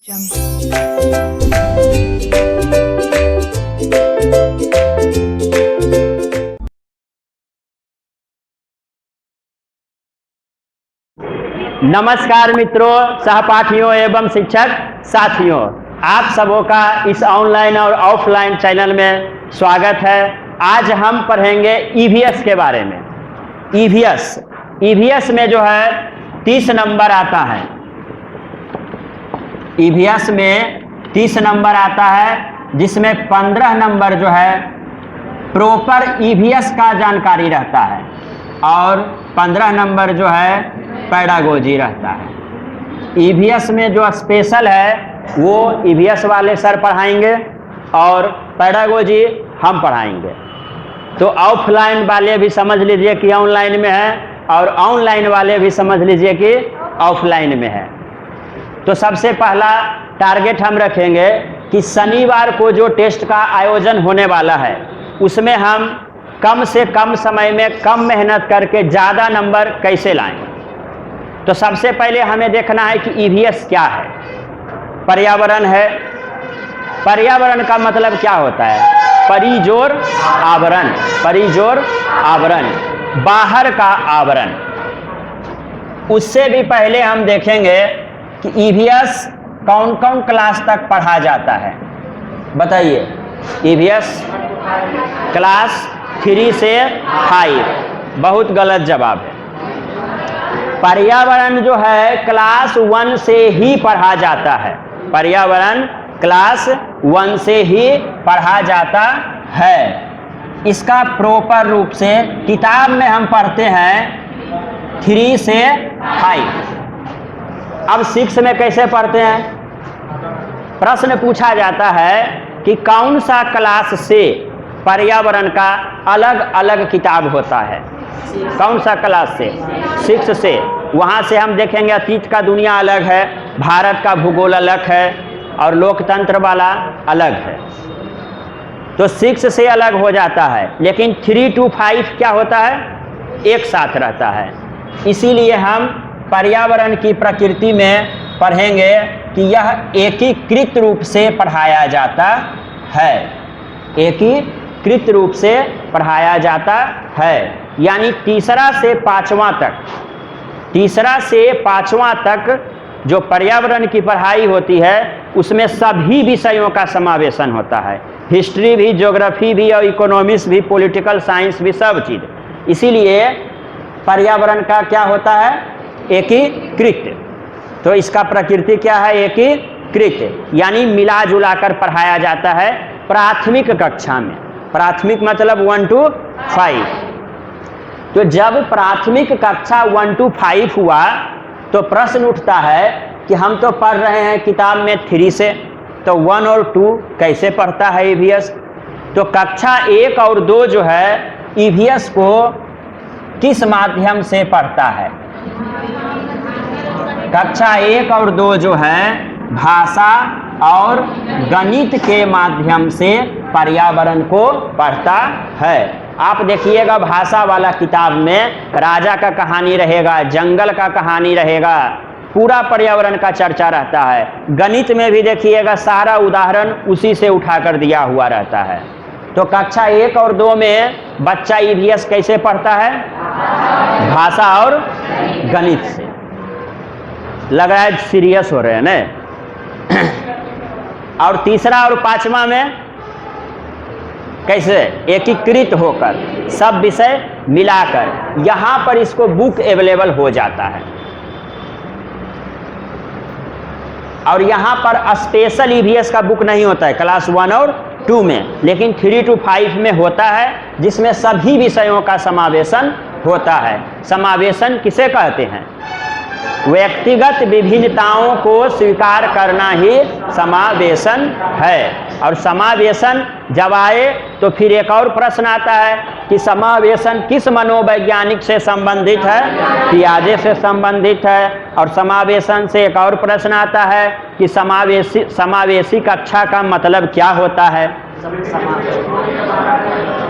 नमस्कार मित्रों, सहपाठियों एवं शिक्षक साथियों, आप सबों का इस ऑनलाइन और ऑफलाइन चैनल में स्वागत है। आज हम पढ़ेंगे ईवीएस के बारे में। ईवीएस में जो है 30 नंबर आता है। ईवीएस में 30 नंबर आता है, जिसमें 15 नंबर जो है प्रॉपर ईवीएस का जानकारी रहता है और 15 नंबर जो है पेडागोजी रहता है। ईवीएस में जो स्पेशल है वो ईवीएस वाले सर पढ़ाएंगे और पेडागोजी हम पढ़ाएंगे। तो ऑफलाइन वाले भी समझ लीजिए कि ऑनलाइन में है और ऑनलाइन वाले भी समझ लीजिए कि ऑफलाइन में है। तो सबसे पहला टारगेट हम रखेंगे कि शनिवार को जो टेस्ट का आयोजन होने वाला है उसमें हम कम से कम समय में कम मेहनत करके ज़्यादा नंबर कैसे लाएं। तो सबसे पहले हमें देखना है कि ईवीएस क्या है। पर्यावरण है। पर्यावरण का मतलब क्या होता है? परिजोर आवरण। परिजोर आवरण, बाहर का आवरण। उससे भी पहले हम देखेंगे कि ईवीएस कौन कौन क्लास तक पढ़ा जाता है। बताइए। ईवीएस क्लास 3 से 5। बहुत गलत जवाब है। पर्यावरण जो है क्लास 1 से ही पढ़ा जाता है। पर्यावरण क्लास 1 से ही पढ़ा जाता है। इसका प्रॉपर रूप से किताब में हम पढ़ते हैं 3 से 5। अब 6 में कैसे पढ़ते हैं? प्रश्न पूछा जाता है कि कौन सा क्लास से पर्यावरण का अलग अलग किताब होता है। कौन सा क्लास से? 6 से। वहाँ से हम देखेंगे अतीत का दुनिया अलग है, भारत का भूगोल अलग है और लोकतंत्र वाला अलग है। तो 6 से अलग हो जाता है, लेकिन 3 to 5 क्या होता है? एक साथ रहता है। इसीलिए हम पर्यावरण की प्रकृति में पढ़ेंगे कि यह एकीकृत रूप से पढ़ाया जाता है। एकीकृत रूप से पढ़ाया जाता है, यानी तीसरा से पांचवा तक जो पर्यावरण की पढ़ाई होती है उसमें सभी विषयों का समावेशन होता है। हिस्ट्री भी, ज्योग्राफी भी और इकोनॉमिक्स भी, पॉलिटिकल साइंस भी, सब चीज़। इसीलिए पर्यावरण का क्या होता है? एकीकृत। तो इसका प्रकृति क्या है? एकीकृत, यानी मिला जुला कर पढ़ाया जाता है प्राथमिक कक्षा में। प्राथमिक मतलब 1 to 5। तो जब प्राथमिक कक्षा 1 to 5 हुआ तो प्रश्न उठता है कि हम तो पढ़ रहे हैं किताब में 3 से, तो 1 और 2 कैसे पढ़ता है ईवीएस? तो कक्षा 1 और 2 जो है ईवीएस को किस माध्यम से पढ़ता है? कक्षा 1 और 2 जो है भाषा और गणित के माध्यम से पर्यावरण को पढ़ता है। आप देखिएगा भाषा वाला किताब में राजा का कहानी रहेगा, जंगल का कहानी रहेगा, पूरा पर्यावरण का चर्चा रहता है। गणित में भी देखिएगा सारा उदाहरण उसी से उठाकर दिया हुआ रहता है। तो कक्षा 1 और 2 में बच्चा ईवीएस कैसे पढ़ता है? भाषा और गणित से। लग रहा है सीरियस हो रहे हैं ना। और तीसरा और पांचवा में कैसे? एकीकृत होकर सब विषय मिलाकर यहाँ पर इसको बुक अवेलेबल हो जाता है। और यहाँ पर स्पेशल ईवीएस का बुक नहीं होता है क्लास 1 और 2 में, लेकिन 3 to 5 में होता है, जिसमें सभी विषयों का समावेशन होता है। समावेशन किसे कहते हैं? व्यक्तिगत विभिन्नताओं को स्वीकार करना ही समावेशन है। और समावेशन जब आए तो फिर एक और प्रश्न आता है कि समावेशन किस मनोवैज्ञानिक से संबंधित है? पियाजे से संबंधित है। और समावेशन से एक और प्रश्न आता है कि समावेशी कक्षा का मतलब क्या होता है?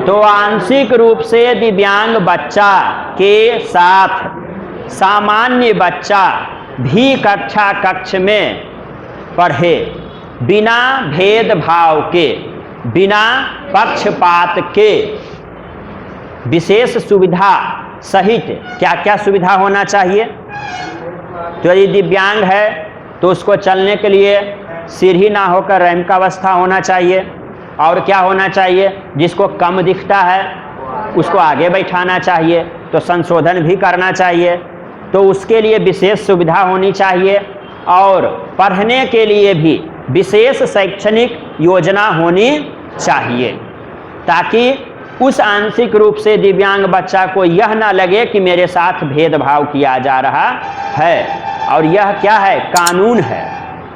तो आंशिक रूप से दिव्यांग बच्चा के साथ सामान्य बच्चा भी कक्षा कक्ष में पढ़े, बिना भेदभाव के, बिना पक्षपात के, विशेष सुविधा सहित। क्या क्या सुविधा होना चाहिए? तो यदि दिव्यांग है तो उसको चलने के लिए सीढ़ी ना होकर रैंप का अवस्था होना चाहिए। और क्या होना चाहिए? जिसको कम दिखता है उसको आगे बैठाना चाहिए, तो संशोधन भी करना चाहिए, तो उसके लिए विशेष सुविधा होनी चाहिए। और पढ़ने के लिए भी विशेष शैक्षणिक योजना होनी चाहिए, ताकि उस आंशिक रूप से दिव्यांग बच्चा को यह ना लगे कि मेरे साथ भेदभाव किया जा रहा है। और यह क्या है? कानून है।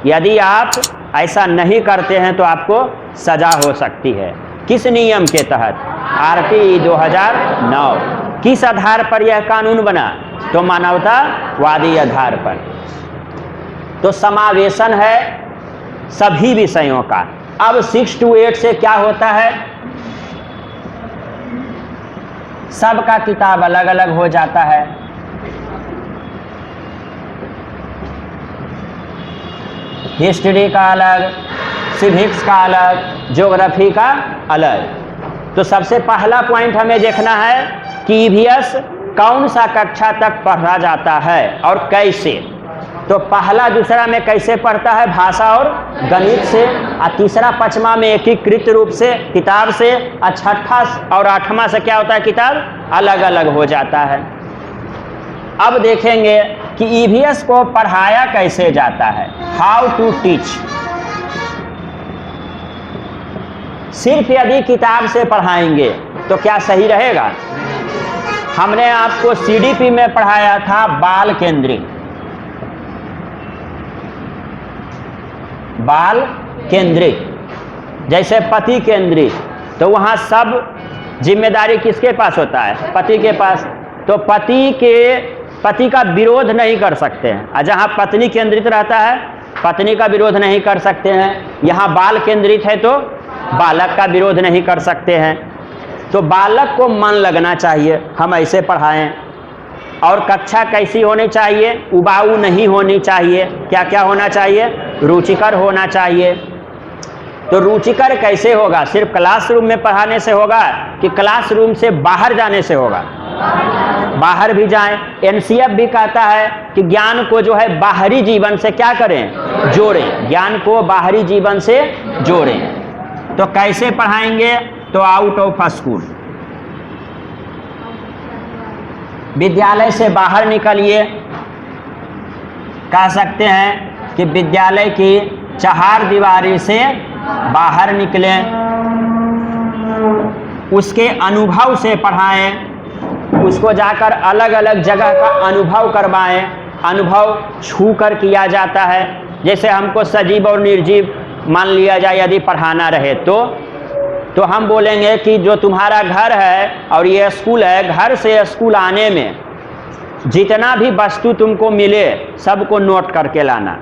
यदि आप ऐसा नहीं करते हैं तो आपको सजा हो सकती है। किस नियम के तहत? RTE 2009। किस आधार पर यह कानून बना? तो मानवतावादी आधार पर। तो समावेशन है सभी विषयों का। अब 6 to 8 से क्या होता है? सबका किताब अलग अलग हो जाता है। हिस्ट्री का अलग, सिविक्स का अलग, ज्योग्राफी का अलग। तो सबसे पहला पॉइंट हमें देखना है कि EVS कौन सा कक्षा तक पढ़ा जाता है और कैसे। तो पहला दूसरा में कैसे पढ़ता है? भाषा और गणित से। और तीसरा पांचवा में एकीकृत रूप से किताब से। और छठा और आठवां से क्या होता है? किताब अलग अलग हो जाता है। अब देखेंगे कि EVS को पढ़ाया कैसे जाता है। How to teach. सिर्फ यदि किताब से पढ़ाएंगे तो क्या सही रहेगा? हमने आपको CDP में पढ़ाया था बाल केंद्रित, बाल केंद्रित। जैसे पति केंद्रित, तो वहाँ सब जिम्मेदारी किसके पास होता है? पति के पास। तो पति का विरोध नहीं कर सकते हैं। और जहाँ पत्नी केंद्रित रहता है पत्नी का विरोध नहीं कर सकते हैं। यहाँ बाल केंद्रित है तो बालक का विरोध नहीं कर सकते हैं। तो बालक को मन लगना चाहिए, हम ऐसे पढ़ाएं। और कक्षा कैसी होनी चाहिए? उबाऊ नहीं होनी चाहिए। क्या क्या होना चाहिए? रुचिकर होना चाहिए। तो रुचिकर कैसे होगा? सिर्फ क्लासरूम में पढ़ाने से होगा कि क्लासरूम से बाहर जाने से होगा? बाहर भी जाएं। NCF भी कहता है कि ज्ञान को जो है बाहरी जीवन से क्या करें? जोड़ें। ज्ञान को बाहरी जीवन से जोड़ें। तो कैसे पढ़ाएंगे? तो आउट ऑफ स्कूल, विद्यालय से बाहर निकलिए। कह सकते हैं कि विद्यालय की चहारदीवारी से बाहर निकलें, उसके अनुभव से पढ़ाएं, उसको जाकर अलग अलग जगह का अनुभव करवाएं। अनुभव छू कर किया जाता है। जैसे हमको सजीव और निर्जीव मान लिया जाए यदि पढ़ाना रहे तो हम बोलेंगे कि जो तुम्हारा घर है और ये स्कूल है, घर से स्कूल आने में जितना भी वस्तु तुमको मिले सबको नोट करके लाना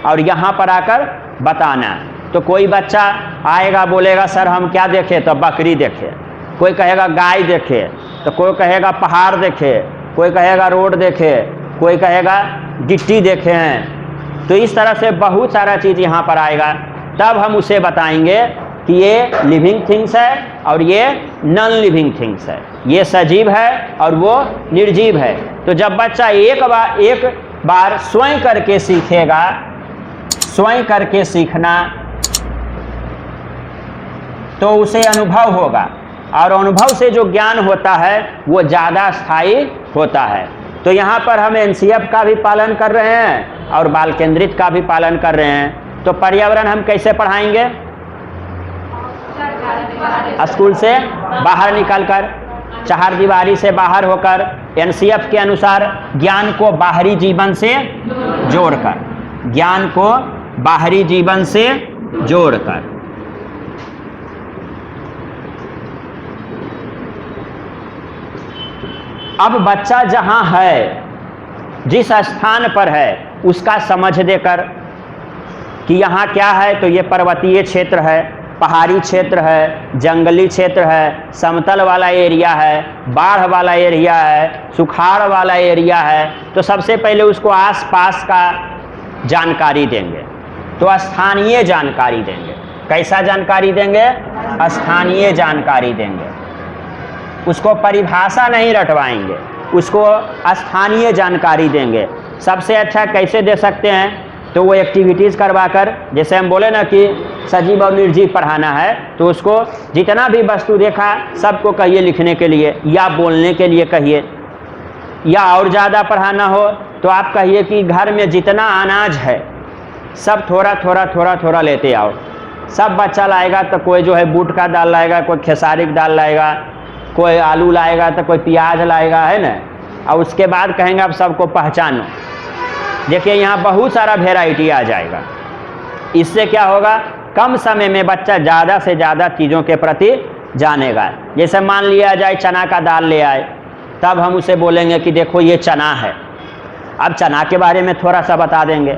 और यहाँ पर आकर बताना। तो कोई बच्चा आएगा बोलेगा सर हम क्या देखे? तो बकरी देखे। कोई कहेगा गाय देखे, तो कोई कहेगा पहाड़ देखे, कोई कहेगा रोड देखे, कोई कहेगा गिट्टी देखे हैं। तो इस तरह से बहुत सारा चीज़ यहाँ पर आएगा। तब हम उसे बताएंगे कि ये लिविंग थिंग्स है और ये नॉन लिविंग थिंग्स है, ये सजीव है और वो निर्जीव है। तो जब बच्चा एक बार स्वयं करके सीखेगा, स्वयं करके सीखना, तो उसे अनुभव होगा और अनुभव से जो ज्ञान होता है वो ज़्यादा स्थायी होता है। तो यहाँ पर हम NCF का भी पालन कर रहे हैं और बाल केंद्रित का भी पालन कर रहे हैं। तो पर्यावरण हम कैसे पढ़ाएंगे? स्कूल से बाहर निकलकर, चहारदीवारी से बाहर होकर, NCF के अनुसार ज्ञान को बाहरी जीवन से जोड़कर, ज्ञान को बाहरी जीवन से जोड़कर। अब बच्चा जहाँ है, जिस स्थान पर है, उसका समझ देकर कि यहाँ क्या है, तो ये पर्वतीय क्षेत्र है, पहाड़ी क्षेत्र है, जंगली क्षेत्र है, समतल वाला एरिया है, बाढ़ वाला एरिया है, सुखाड़ वाला एरिया है। तो सबसे पहले उसको आसपास का जानकारी देंगे। तो स्थानीय जानकारी देंगे। कैसा जानकारी देंगे? स्थानीय जानकारी देंगे। उसको परिभाषा नहीं रटवाएंगे, उसको स्थानीय जानकारी देंगे। सबसे अच्छा कैसे दे सकते हैं? तो वो एक्टिविटीज़ करवाकर, जैसे हम बोले ना कि सजीव और निर्जीव पढ़ाना है, तो उसको जितना भी वस्तु देखा सबको कहिए लिखने के लिए या बोलने के लिए कहिए। या और ज़्यादा पढ़ाना हो तो आप कहिए कि घर में जितना अनाज है सब थोड़ा थोड़ा थोड़ा थोड़ा लेते आओ। सब बच्चा लाएगा तो कोई जो है बूट का दाल लाएगा, कोई खेसारी की दाल लाएगा, कोई आलू लाएगा, तो कोई प्याज लाएगा, है ना। और उसके बाद कहेंगे अब सबको पहचानो। देखिए यहाँ बहुत सारा वेराइटी आ जाएगा। इससे क्या होगा? कम समय में बच्चा ज़्यादा से ज़्यादा चीज़ों के प्रति जानेगा। जैसे मान लिया जाए चना का दाल ले आए, तब हम उसे बोलेंगे कि देखो ये चना है। अब चना के बारे में थोड़ा सा बता देंगे,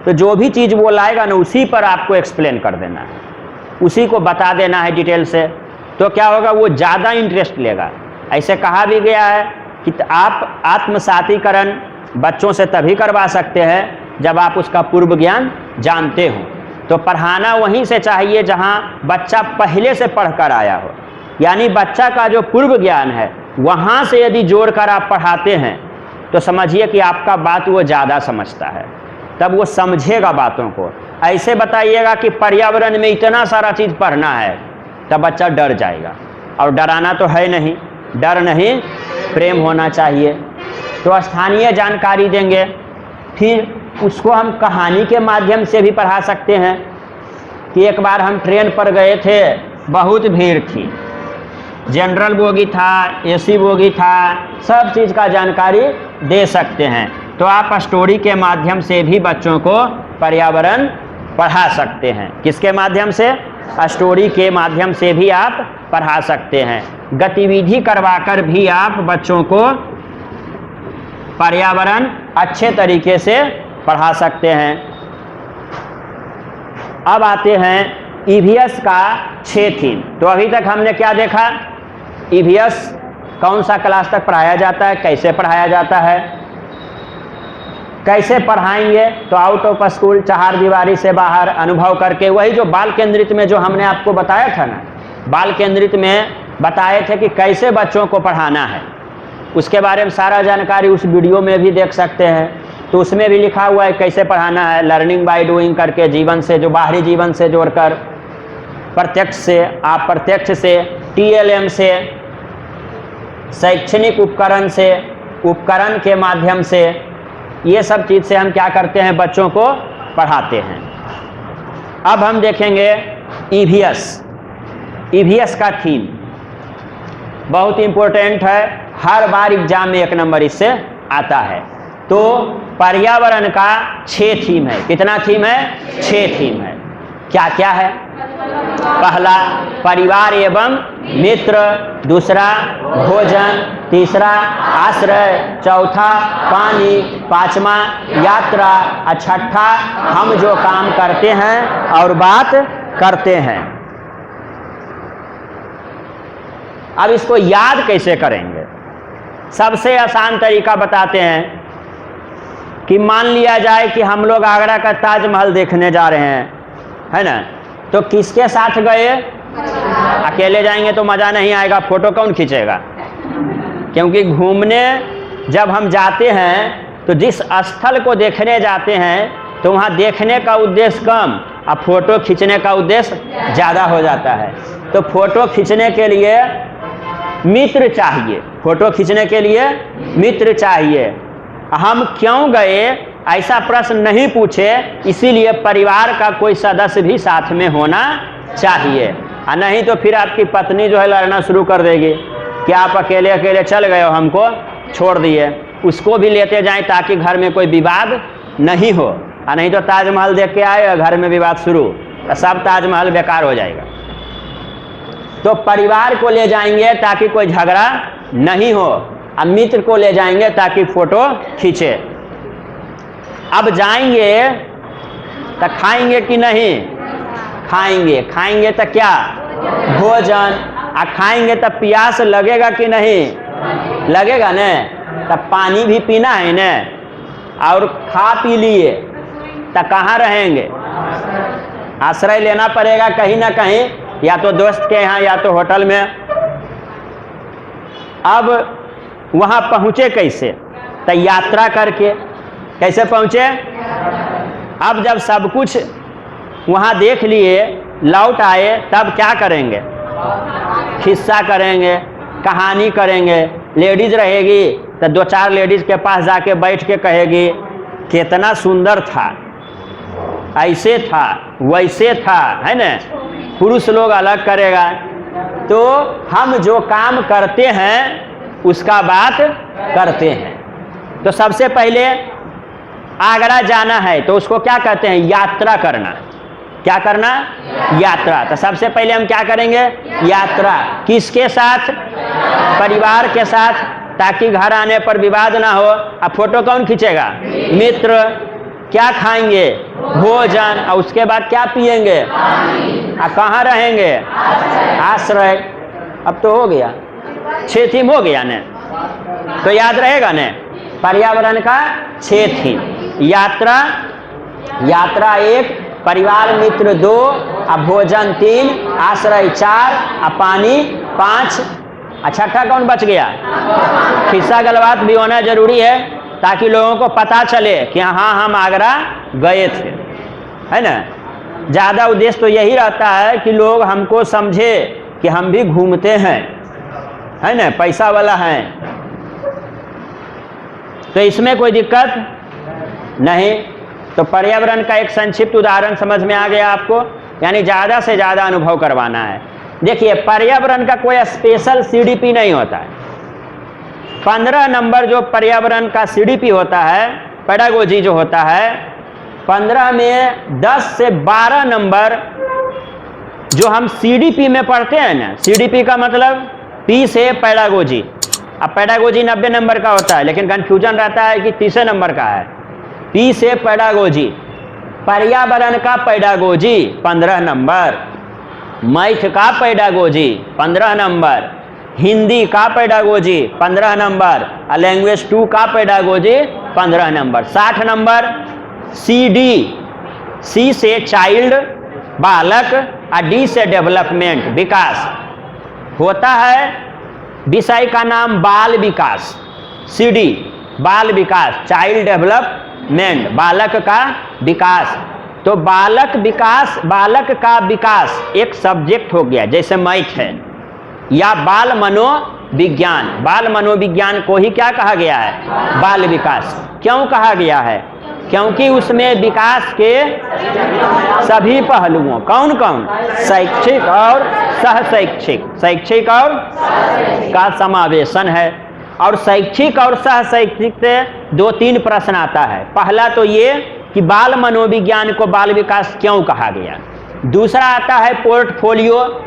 तो जो भी चीज़ वो लाएगा ना उसी पर आपको एक्सप्लेन कर देना है, उसी को बता देना है डिटेल से। तो क्या होगा? वो ज़्यादा इंटरेस्ट लेगा। ऐसे कहा भी गया है कि आप आत्मसातीकरण बच्चों से तभी करवा सकते हैं जब आप उसका पूर्व ज्ञान जानते हो। तो पढ़ाना वहीं से चाहिए जहां बच्चा पहले से पढ़कर आया हो। यानी बच्चा का जो पूर्व ज्ञान है वहां से यदि जोड़कर आप पढ़ाते हैं तो समझिए कि आपका बात वो ज़्यादा समझता है, तब वो समझेगा बातों को। ऐसे बताइएगा कि पर्यावरण में इतना सारा चीज़ पढ़ना है, तब बच्चा डर जाएगा। और डराना तो है नहीं, डर नहीं, प्रेम होना चाहिए। तो स्थानीय जानकारी देंगे। फिर उसको हम कहानी के माध्यम से भी पढ़ा सकते हैं कि एक बार हम ट्रेन पर गए थे, बहुत भीड़ थी, जनरल बोगी था, एसी बोगी था, सब चीज़ का जानकारी दे सकते हैं। तो आप स्टोरी के माध्यम से भी बच्चों को पर्यावरण पढ़ा सकते हैं। किसके माध्यम से? स्टोरी के माध्यम से भी आप पढ़ा सकते हैं। गतिविधि करवाकर भी आप बच्चों को पर्यावरण अच्छे तरीके से पढ़ा सकते हैं। अब आते हैं ईवीएस का 6 थीम। तो अभी तक हमने क्या देखा? ईवीएस कौन सा क्लास तक पढ़ाया जाता है, कैसे पढ़ाया जाता है, कैसे पढ़ाएंगे? तो आउट ऑफ स्कूल, चार दीवारी से बाहर अनुभव करके, वही जो बाल केंद्रित में जो हमने आपको बताया था ना, बाल केंद्रित में बताए थे कि कैसे बच्चों को पढ़ाना है, उसके बारे में सारा जानकारी उस वीडियो में भी देख सकते हैं। तो उसमें भी लिखा हुआ है कैसे पढ़ाना है। लर्निंग बाय डूइंग करके, जीवन से, जो बाहरी जीवन से जोड़कर, प्रत्यक्ष से, अप्रत्यक्ष से, टीएलएम से, शैक्षणिक उपकरण से, उपकरण के माध्यम से, ये सब चीज़ से हम क्या करते हैं? बच्चों को पढ़ाते हैं। अब हम देखेंगे ईवीएस। ईवीएस का थीम बहुत इम्पोर्टेंट है, हर बार एग्जाम में 1 नंबर इससे आता है। तो पर्यावरण का 6 थीम है। कितना थीम है? 6 थीम है। क्या क्या है? पहला परिवार एवं मित्र, दूसरा भोजन, तीसरा आश्रय, चौथा पानी, पांचवा यात्रा, और छठा हम जो काम करते हैं और बात करते हैं। अब इसको याद कैसे करेंगे? सबसे आसान तरीका बताते हैं कि मान लिया जाए कि हम लोग आगरा का ताजमहल देखने जा रहे हैं, है ना। तो किसके साथ गए? अकेले जाएंगे तो मज़ा नहीं आएगा, फोटो कौन खींचेगा? क्योंकि घूमने जब हम जाते हैं तो जिस स्थल को देखने जाते हैं तो वहाँ देखने का उद्देश्य कम और फोटो खींचने का उद्देश्य ज़्यादा हो जाता है। तो फोटो खींचने के लिए मित्र चाहिए, फोटो खींचने के लिए मित्र चाहिए। हम क्यों गए ऐसा प्रश्न नहीं पूछे, इसीलिए परिवार का कोई सदस्य भी साथ में होना चाहिए। और नहीं तो फिर आपकी पत्नी जो है लड़ना शुरू कर देगी कि आप अकेले अकेले चल गए हो, हमको छोड़ दिए। उसको भी लेते जाएं ताकि घर में कोई विवाद नहीं हो, और नहीं तो ताजमहल देख के आए और घर में विवाद शुरू, तो सब ताजमहल बेकार हो जाएगा। तो परिवार को ले जाएंगे ताकि कोई झगड़ा नहीं हो, और मित्र को ले जाएंगे ताकि फोटो खींचे। अब जाएंगे तो खाएंगे कि नहीं? खाएंगे। खाएंगे तो क्या? भोजन। और खाएंगे तो प्यास लगेगा कि नहीं? लगेगा न। तब पानी भी पीना है न। और खा पी लिए तो कहाँ रहेंगे? आश्रय लेना पड़ेगा कहीं ना कहीं, या तो दोस्त के यहाँ या तो होटल में। अब वहाँ पहुँचे कैसे? तो यात्रा करके। कैसे पहुँचे? अब जब सब कुछ वहाँ देख लिए, लौट आए, तब क्या करेंगे? किस्सा करेंगे, कहानी करेंगे। लेडीज रहेगी तो 2-4 लेडीज के पास जाके बैठ के कहेगी कितना सुंदर था, ऐसे था, वैसे था, है ना। पुरुष लोग अलग करेगा। तो हम जो काम करते हैं उसका बात करते हैं। तो सबसे पहले आगरा जाना है तो उसको क्या कहते हैं? यात्रा करना। क्या करना? यात्रा। तो सबसे पहले हम क्या करेंगे? यात्रा। किसके साथ? परिवार के साथ, ताकि घर आने पर विवाद ना हो। अब फोटो कौन खींचेगा? मित्र। क्या खाएंगे? भोजन। और उसके बाद क्या पिएंगे? और कहाँ रहेंगे? आश्रय। अब तो हो गया, 6 थीम हो गया ने। तो याद रहेगा ने, पर्यावरण का 6 थीम। यात्रा, यात्रा 1, परिवार मित्र 2, और भोजन 3, आश्रय 4, और पानी 5। छठा कौन बच गया? किस्सा गलबात भी होना जरूरी है, ताकि लोगों को पता चले कि हाँ हम आगरा गए थे, है ना। ज़्यादा उद्देश्य तो यही रहता है कि लोग हमको समझे कि हम भी घूमते हैं, है ना, पैसा वाला हैं। तो इसमें कोई दिक्कत नहीं। तो पर्यावरण का एक संक्षिप्त उदाहरण समझ में आ गया आपको, यानी ज़्यादा से ज़्यादा अनुभव करवाना है। देखिए, पर्यावरण का कोई स्पेशल CDP नहीं होता है। 15 नंबर जो पर्यावरण का CDP होता है, पेडागोजी जो होता है, 15 में 10 से 12 नंबर जो हम CDP में पढ़ते हैं ना। CDP का मतलब P से पेडागोजी। अब पेडागोजी 90 नंबर का होता है, लेकिन कंफ्यूजन रहता है कि 30 नंबर का है। P से पेडागोजी। पर्यावरण का पेडागोजी 15 नंबर, मैथ का पेडागोजी 15 नंबर, हिंदी का पेडागोजी 15 नंबर, और लैंग्वेज 2 का pedagogy 15 number. 60 number CD। C से चाइल्ड, बालक, और D से डेवलपमेंट, विकास। होता है विषय का नाम बाल विकास। CD बाल विकास, चाइल्ड डेवलपमेंट, बालक का विकास। तो बालक विकास, बालक का विकास एक सब्जेक्ट हो गया, जैसे मैथ है, या बाल मनोविज्ञान। बाल मनोविज्ञान को ही क्या कहा गया है? बाल विकास। क्यों कहा गया है? क्योंकि उसमें विकास के सभी पहलुओं, कौन कौन? शैक्षिक और सहशैक्षिक, शैक्षिक और का समावेशन है। और शैक्षिक और सहशैक्षिक से 2-3 प्रश्न आता है। पहला तो ये कि बाल मनोविज्ञान को बाल विकास क्यों कहा गया। दूसरा आता है पोर्टफोलियो,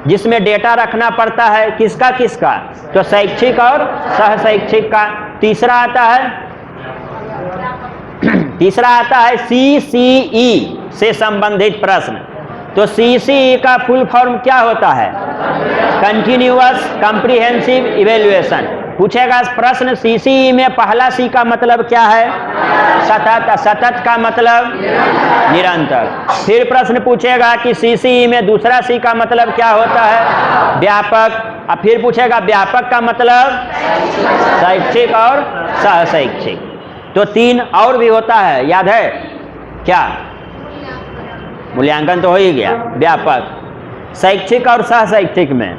जिसमें डेटा रखना पड़ता है, किसका किसका? तो शैक्षिक और सहशैक्षिक का। तीसरा आता है CCE से संबंधित प्रश्न। तो CCE का फुल फॉर्म क्या होता है? Continuous comprehensive evaluation. पूछेगा प्रश्न CCE में पहला C का मतलब क्या है? सतत। सतत का मतलब निरंतर। फिर प्रश्न पूछेगा कि CCE में दूसरा C का मतलब क्या होता है? व्यापक। और फिर पूछेगा व्यापक का मतलब शैक्षिक और सहशैक्षिक। तो 3 और भी होता है, याद है क्या? मूल्यांकन तो हो ही गया। व्यापक, शैक्षिक और सहशैक्षिक में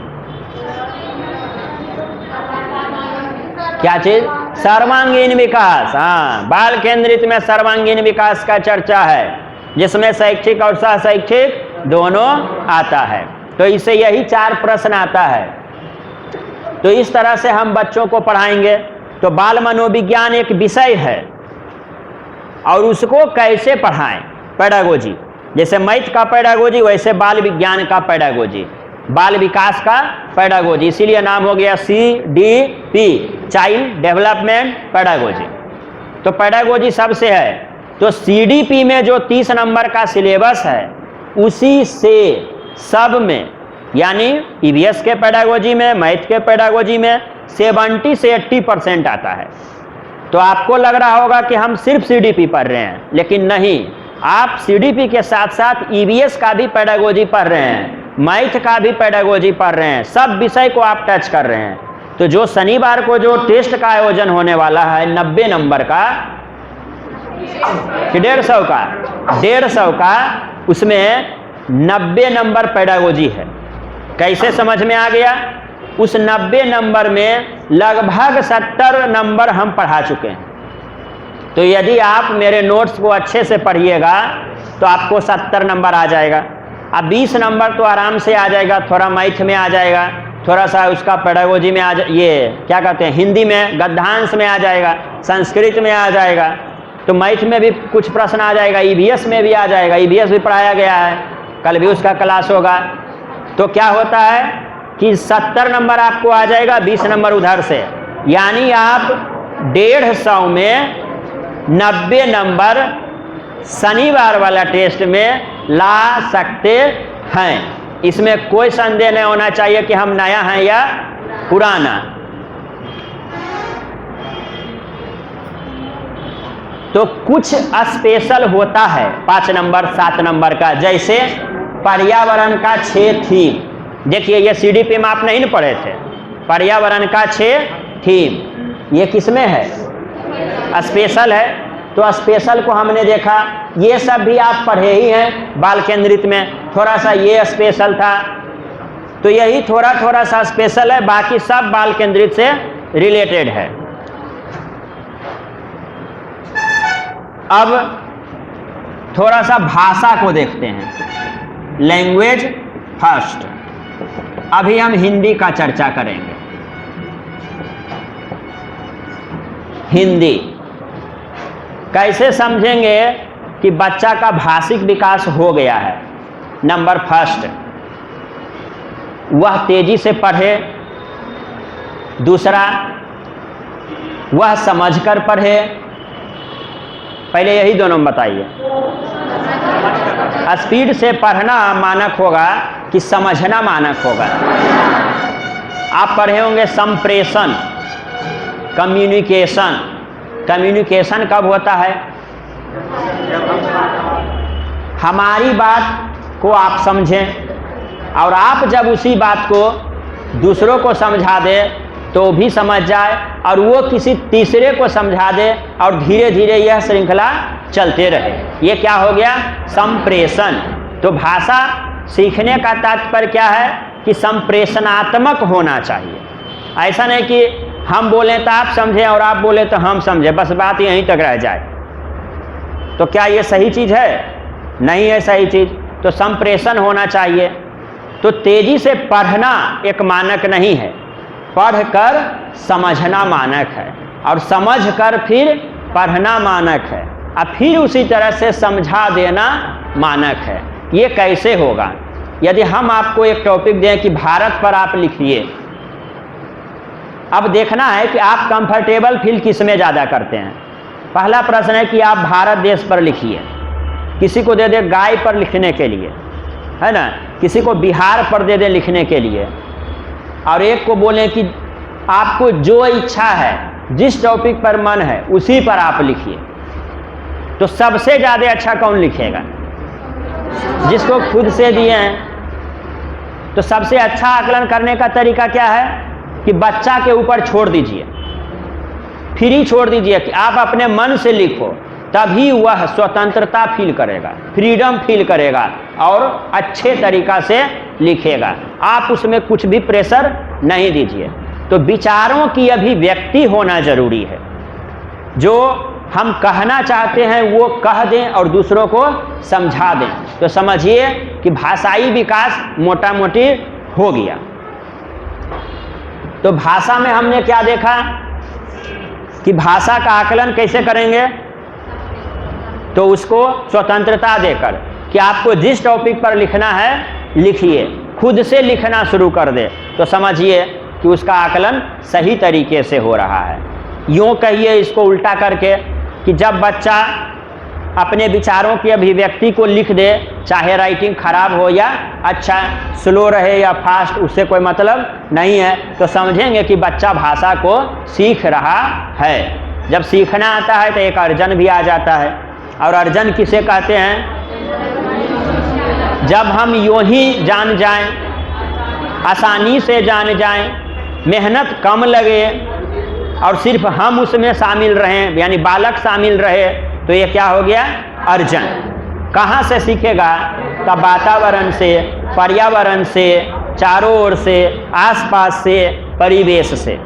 क्या चीज? सर्वांगीण विकास। हाँ, बाल केंद्रित में सर्वांगीण विकास का चर्चा है, जिसमें शैक्षिक और सहशैक्षिक दोनों आता है। तो इससे यही 4 प्रश्न आता है। तो इस तरह से हम बच्चों को पढ़ाएंगे। तो बाल मनोविज्ञान एक विषय है, और उसको कैसे पढ़ाएं? पेडागोजी, जैसे मैथ का पेडागोजी, वैसे बाल विज्ञान का पेडागोजी, बाल विकास का पेडागोजी। इसीलिए नाम हो गया CDP, चाइल्ड डेवलपमेंट पेडागोजी। तो पेडागोजी सबसे है। तो CDP में जो 30 नंबर का सिलेबस है, उसी से सब में, यानी EVS के पेडागोजी में, मैथ के पेडागोजी में 70 से 80% आता है। तो आपको लग रहा होगा कि हम सिर्फ CDP पढ़ रहे हैं, लेकिन नहीं, आप सीडीपी के साथ साथ ईवीएस का भी पेडागोजी पढ़ रहे हैं, मैथ का भी पेडागोजी पढ़ रहे हैं, सब विषय को आप टच कर रहे हैं। तो जो शनिवार को जो टेस्ट का आयोजन होने वाला है 90 नंबर का कि 150 का, 150 का, उसमें 90 नंबर पेडागोजी है। कैसे समझ में आ गया? उस 90 नंबर में लगभग 70 नंबर हम पढ़ा चुके हैं। तो यदि आप मेरे नोट्स को अच्छे से पढ़िएगा तो आपको 70 नंबर आ जाएगा। अब 20 नंबर तो आराम से आ जाएगा, थोड़ा मैथ में आ जाएगा, थोड़ा सा उसका पेडागोजी में आ ये क्या कहते हैं, हिंदी में गद्यांश में आ जाएगा, संस्कृत में आ जाएगा, तो मैथ में भी कुछ प्रश्न आ जाएगा, ईवीएस में भी आ जाएगा, ईवीएस भी पढ़ाया गया है, कल भी उसका क्लास होगा। तो क्या होता है कि 70 नंबर आपको आ जाएगा, 20 नंबर उधर से, यानी आप 150 में 90 नंबर शनिवार वाला टेस्ट में ला सकते हैं। इसमें कोई संदेह नहीं होना चाहिए कि हम नया हैं या पुराना। तो कुछ स्पेशल होता है 5 नंबर 7 नंबर का, जैसे पर्यावरण का 6 थीम। देखिए ये सीडीपी में आप नहीं पढ़े थे, पर्यावरण का 6 थीम ये किसमें है? स्पेशल है। तो स्पेशल को हमने देखा, ये सब भी आप पढ़े ही हैं बाल केंद्रित में, थोड़ा सा ये स्पेशल था, तो यही थोड़ा थोड़ा सा स्पेशल है, बाकी सब बाल केंद्रित से रिलेटेड है। अब थोड़ा सा भाषा को देखते हैं, लैंग्वेज फर्स्ट। अभी हम हिंदी का चर्चा करेंगे। हिंदी कैसे समझेंगे कि बच्चा का भाषिक विकास हो गया है? नंबर फर्स्ट, वह तेजी से पढ़े। दूसरा, वह समझकर पढ़े। पहले यही दोनों बताइए, स्पीड से पढ़ना मानक होगा कि समझना मानक होगा? आप पढ़े होंगे संप्रेषण, कम्युनिकेशन। कम्युनिकेशन कब होता है? हमारी बात को आप समझें और आप जब उसी बात को दूसरों को समझा दें तो भी समझ जाए और वो किसी तीसरे को समझा दे और धीरे धीरे यह श्रृंखला चलते रहे। ये क्या हो गया? संप्रेषण। तो भाषा सीखने का तात्पर्य क्या है कि संप्रेषणात्मक होना चाहिए। ऐसा नहीं कि हम बोलें तो आप समझें और आप बोले तो हम समझें, बस बात यहीं तक रह जाए। तो क्या ये सही चीज़ है? नहीं है सही चीज़। तो संप्रेषण होना चाहिए। तो तेजी से पढ़ना एक मानक नहीं है, पढ़कर समझना मानक है और समझकर फिर पढ़ना मानक है और फिर उसी तरह से समझा देना मानक है। ये कैसे होगा? यदि हम आपको एक टॉपिक दें कि भारत पर आप लिखिए, अब देखना है कि आप कंफर्टेबल फील किस में ज़्यादा करते हैं। पहला प्रश्न है कि आप भारत देश पर लिखिए, किसी को दे दे गाय पर लिखने के लिए, है ना, किसी को बिहार पर दे दे लिखने के लिए, और एक को बोलें कि आपको जो इच्छा है, जिस टॉपिक पर मन है उसी पर आप लिखिए। तो सबसे ज़्यादा अच्छा कौन लिखेगा? जिसको खुद से दिए हैं। तो सबसे अच्छा आकलन करने का तरीका क्या है कि बच्चा के ऊपर छोड़ दीजिए, फ्री छोड़ दीजिए कि आप अपने मन से लिखो, तभी वह स्वतंत्रता फील करेगा, फ्रीडम फील करेगा और अच्छे तरीका से लिखेगा। आप उसमें कुछ भी प्रेशर नहीं दीजिए। तो विचारों की अभिव्यक्ति होना जरूरी है। जो हम कहना चाहते हैं वो कह दें और दूसरों को समझा दें, तो समझिए कि भाषाई विकास मोटा मोटी हो गया। तो भाषा में हमने क्या देखा कि भाषा का आकलन कैसे करेंगे? तो उसको स्वतंत्रता देकर कि आपको जिस टॉपिक पर लिखना है लिखिए, खुद से लिखना शुरू कर दे, तो समझिए कि उसका आकलन सही तरीके से हो रहा है। यूँ कहिए इसको उल्टा करके कि जब बच्चा अपने विचारों की अभिव्यक्ति को लिख दे, चाहे राइटिंग खराब हो या अच्छा, स्लो रहे या फास्ट, उससे कोई मतलब नहीं है, तो समझेंगे कि बच्चा भाषा को सीख रहा है। जब सीखना आता है तो एक अर्जन भी आ जाता है। और अर्जन किसे कहते हैं? जब हम यूं ही जान जाएं, आसानी से जान जाएं, मेहनत कम लगे और सिर्फ हम उसमें शामिल रहें, यानी बालक शामिल रहे, तो ये क्या हो गया? अर्जन। कहाँ से सीखेगा? तब वातावरण से, पर्यावरण से, चारों ओर से, आसपास से, परिवेश से।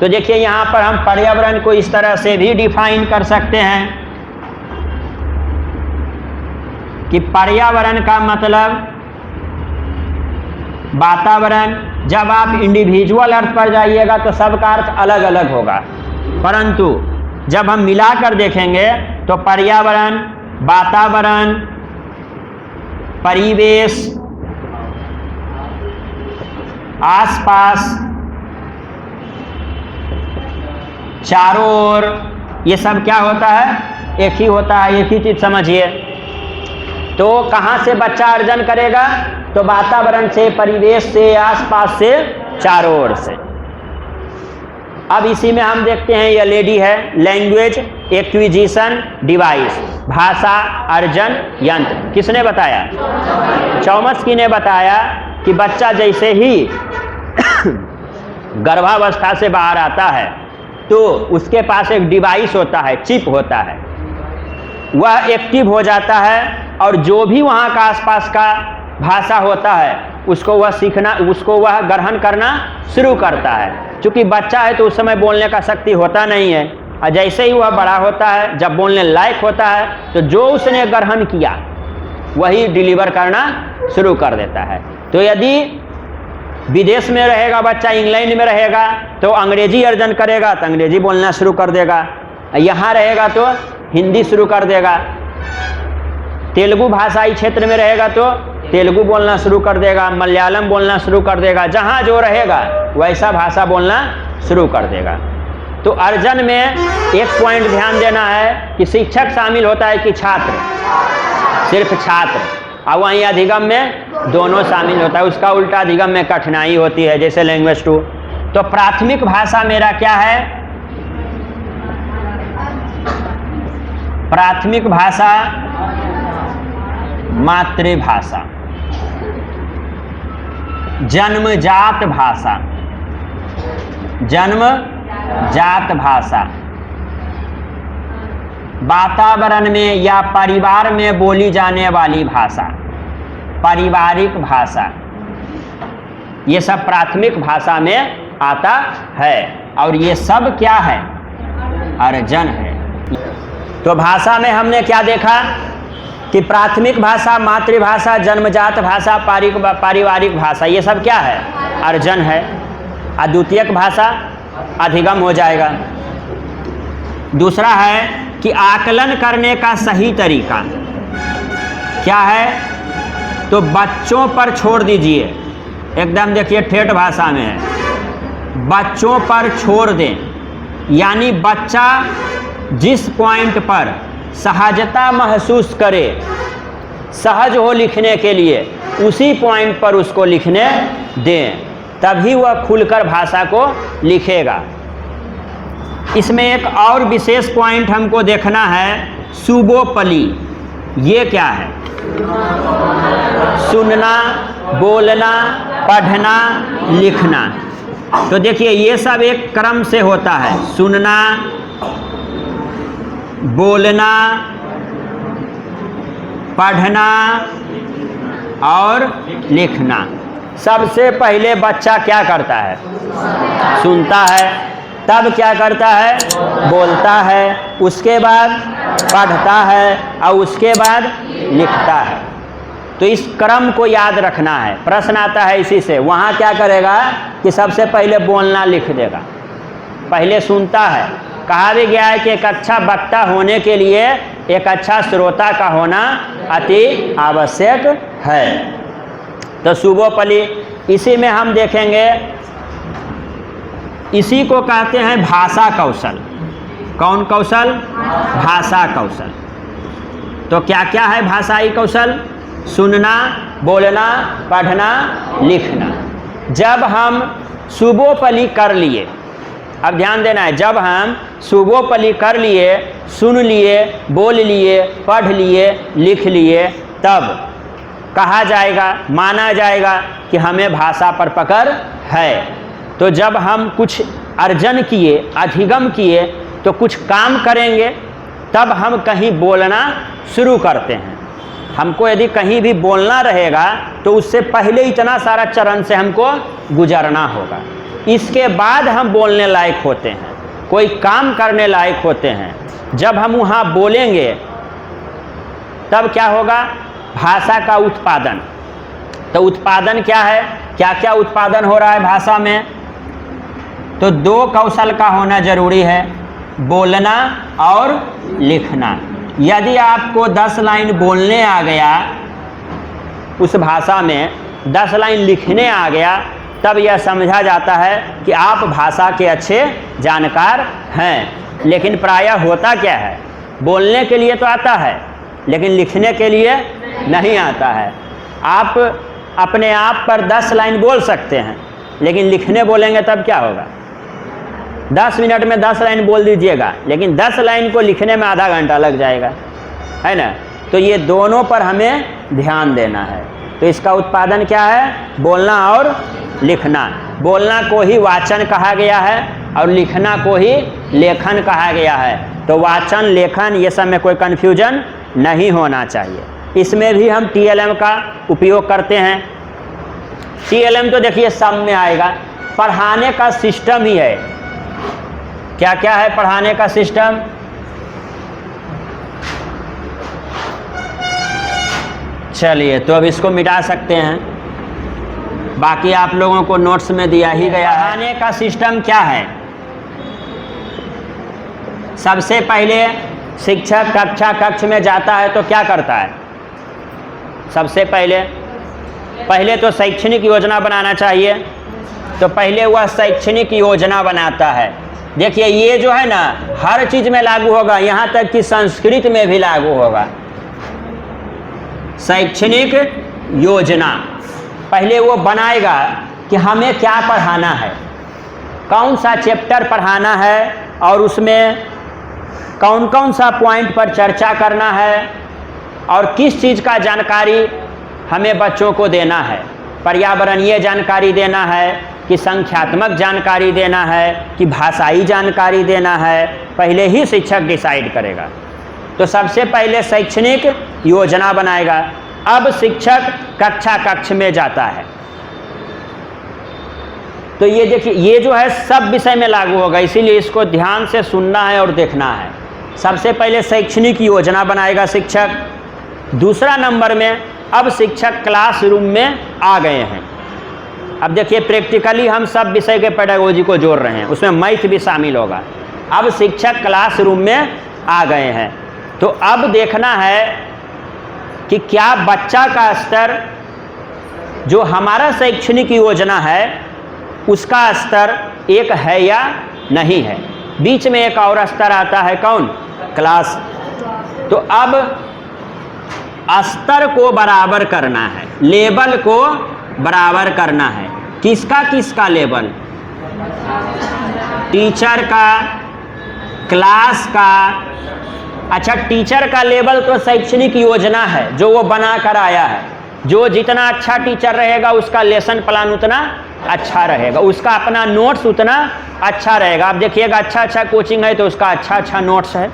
तो देखिए यहाँ पर हम पर्यावरण को इस तरह से भी डिफाइन कर सकते हैं कि पर्यावरण का मतलब वातावरण। जब आप इंडिविजुअल अर्थ पर जाइएगा तो सबका अर्थ अलग अलग होगा, परंतु जब हम मिलाकर देखेंगे तो पर्यावरण, वातावरण, परिवेश, आसपास, चारों ओर, ये सब क्या होता है? एक ही होता है। एक ही चीज समझिए। तो कहाँ से बच्चा अर्जन करेगा? तो वातावरण से, परिवेश से, आसपास से, चारों ओर से। अब इसी में हम देखते हैं ये लेडी है, लैंग्वेज एक्विजिशन डिवाइस, भाषा अर्जन यंत्र। किसने बताया? चौमस्की ने बताया कि बच्चा जैसे ही गर्भावस्था से बाहर आता है तो उसके पास एक डिवाइस होता है, चिप होता है, वह एक्टिव हो जाता है और जो भी वहाँ का आसपास का भाषा होता है उसको वह सीखना, उसको वह ग्रहण करना शुरू करता है। क्योंकि बच्चा है तो उस समय बोलने का शक्ति होता नहीं है, और जैसे ही वह बड़ा होता है, जब बोलने लायक होता है, तो जो उसने ग्रहण किया वही डिलीवर करना शुरू कर देता है। तो यदि विदेश में रहेगा बच्चा, इंग्लैंड में रहेगा, तो अंग्रेजी अर्जन करेगा तो अंग्रेजी बोलना शुरू कर देगा। यहाँ रहेगा तो हिंदी शुरू कर देगा। तेलुगु भाषाई क्षेत्र में रहेगा तो तेलुगु बोलना शुरू कर देगा, मलयालम बोलना शुरू कर देगा। जहाँ जो रहेगा वैसा भाषा बोलना शुरू कर देगा। तो अर्जन में एक पॉइंट ध्यान देना है कि शिक्षक शामिल होता है कि छात्र? सिर्फ छात्र। और वहीं अधिगम में दोनों शामिल होता है। उसका उल्टा अधिगम में कठिनाई होती है, जैसे लैंग्वेज 2। तो प्राथमिक भाषा मेरा क्या है? प्राथमिक भाषा मातृभाषा, जन्मजात भाषा, जन्मजात भाषा, वातावरण में या परिवार में बोली जाने वाली भाषा, पारिवारिक भाषा, ये सब प्राथमिक भाषा में आता है। और ये सब क्या है? अर्जन है। तो भाषा में हमने क्या देखा कि प्राथमिक भाषा, मातृभाषा, जन्मजात भाषा, पारिवारिक भाषा, ये सब क्या है? अर्जन है। और द्वितीयक भाषा अधिगम हो जाएगा। दूसरा है कि आकलन करने का सही तरीका क्या है? तो बच्चों पर छोड़ दीजिए, एकदम देखिए ठेठ भाषा में है, बच्चों पर छोड़ दें। यानी बच्चा जिस पॉइंट पर सहजता महसूस करे, सहज हो लिखने के लिए, उसी पॉइंट पर उसको लिखने दें, तभी वह खुलकर भाषा को लिखेगा। इसमें एक और विशेष पॉइंट हमको देखना है, सुबोपली। ये क्या है? सुनना, बोलना, पढ़ना, लिखना। तो देखिए ये सब एक क्रम से होता है। सुनना, बोलना, पढ़ना और लिखना। सबसे पहले बच्चा क्या करता है? सुनता है, तब क्या करता है? बोलता है, उसके बाद पढ़ता है और उसके बाद लिखता है। तो इस क्रम को याद रखना है। प्रश्न आता है इसी से। वहाँ क्या करेगा कि सबसे पहले बोलना लिख देगा, पहले सुनता है। कहा भी गया है कि एक अच्छा वक्ता होने के लिए एक अच्छा श्रोता का होना अति आवश्यक है। तो सुबोपली, इसी में हम देखेंगे, इसी को कहते हैं भाषा कौशल। कौन कौशल? भाषा कौशल। तो क्या क्या है भाषाई कौशल? सुनना, बोलना, पढ़ना, लिखना। जब हम सुबोपली कर लिए, अब ध्यान देना है, जब हम सुबोपली कर लिए, सुन लिए, बोल लिए, पढ़ लिए, लिख लिए, तब कहा जाएगा, माना जाएगा कि हमें भाषा पर पकड़ है। तो जब हम कुछ अर्जन किए, अधिगम किए, तो कुछ काम करेंगे, तब हम कहीं बोलना शुरू करते हैं। हमको यदि कहीं भी बोलना रहेगा तो उससे पहले इतना सारा चरण से हमको गुजरना होगा, इसके बाद हम बोलने लायक होते हैं, कोई काम करने लायक होते हैं। जब हम वहाँ बोलेंगे तब क्या होगा? भाषा का उत्पादन। तो उत्पादन क्या है? क्या क्या उत्पादन हो रहा है भाषा में? तो 2 कौशल का होना जरूरी है, बोलना और लिखना। यदि आपको 10 लाइन बोलने आ गया उस भाषा में, 10 लाइन लिखने आ गया, तब यह समझा जाता है कि आप भाषा के अच्छे जानकार हैं। लेकिन प्रायः होता क्या है? बोलने के लिए तो आता है, लेकिन लिखने के लिए नहीं आता है। आप अपने आप पर 10 लाइन बोल सकते हैं, लेकिन लिखने बोलेंगे तब क्या होगा? 10 मिनट में 10 लाइन बोल दीजिएगा, लेकिन 10 लाइन को लिखने में आधा घंटा लग जाएगा, है ना? तो ये दोनों पर हमें ध्यान देना है। तो इसका उत्पादन क्या है? बोलना और लिखना। बोलना को ही वाचन कहा गया है और लिखना को ही लेखन कहा गया है। तो वाचन, लेखन, ये सब में कोई कन्फ्यूजन नहीं होना चाहिए। इसमें भी हम TLM का उपयोग करते हैं। TLM तो देखिए सब में आएगा, पढ़ाने का सिस्टम ही है। क्या क्या है पढ़ाने का सिस्टम? चलिए, तो अब इसको मिटा सकते हैं, बाकी आप लोगों को नोट्स में दिया ही गया है। पढ़ाने का सिस्टम क्या है? सबसे पहले शिक्षक कक्ष में जाता है तो क्या करता है? सबसे पहले तो शैक्षणिक योजना बनाना चाहिए। तो पहले वह शैक्षणिक योजना बनाता है। देखिए, ये जो है ना, हर चीज़ में लागू होगा, यहाँ तक कि संस्कृत में भी लागू होगा। शैक्षणिक योजना पहले वो बनाएगा कि हमें क्या पढ़ाना है, कौन सा चैप्टर पढ़ाना है, और उसमें कौन कौन सा पॉइंट पर चर्चा करना है, और किस चीज़ का जानकारी हमें बच्चों को देना है। पर्यावरणीय जानकारी देना है कि संख्यात्मक जानकारी देना है कि भाषाई जानकारी देना है, पहले ही शिक्षक डिसाइड करेगा। तो सबसे पहले शैक्षणिक योजना बनाएगा। अब शिक्षक कक्ष में जाता है। तो ये देखिए, ये जो है सब विषय में लागू होगा, इसीलिए इसको ध्यान से सुनना है और देखना है। सबसे पहले शैक्षणिक योजना बनाएगा शिक्षक। दूसरा नंबर में अब शिक्षक क्लासरूम में आ गए हैं। अब देखिए, प्रैक्टिकली हम सब विषय के पेडागोजी को जोड़ रहे हैं, उसमें मैथ भी शामिल होगा। अब शिक्षक क्लासरूम में आ गए हैं, तो अब देखना है कि क्या बच्चा का स्तर, जो हमारा शैक्षणिक योजना है उसका स्तर एक है या नहीं है। बीच में एक और स्तर आता है, कौन? क्लास। तो अब स्तर को बराबर करना है, लेवल को बराबर करना है। किसका किसका लेवल? टीचर का, क्लास का। अच्छा, टीचर का लेवल तो शैक्षणिक योजना है जो वो बना कर आया है। जो जितना अच्छा टीचर रहेगा उसका लेसन प्लान उतना अच्छा रहेगा, उसका अपना नोट्स उतना अच्छा रहेगा। आप देखिएगा, अच्छा अच्छा कोचिंग है तो उसका अच्छा अच्छा नोट्स है।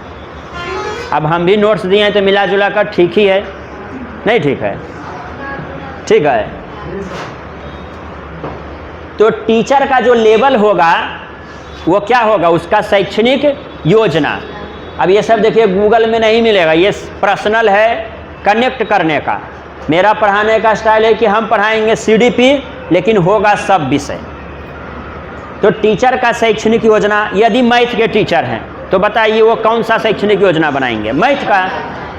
अब हम भी नोट्स दिए हैं तो मिला जुला कर ठीक ही है, नहीं ठीक है? ठीक है। तो टीचर का जो लेवल होगा वो क्या होगा? उसका शैक्षणिक योजना। अब ये सब देखिए गूगल में नहीं मिलेगा, ये पर्सनल है कनेक्ट करने का। मेरा पढ़ाने का स्टाइल है कि हम पढ़ाएंगे CDP, लेकिन होगा सब विषय। तो टीचर का शैक्षणिक योजना, यदि मैथ के टीचर हैं तो बताइए वो कौन सा शैक्षणिक योजना बनाएंगे? मैथ का।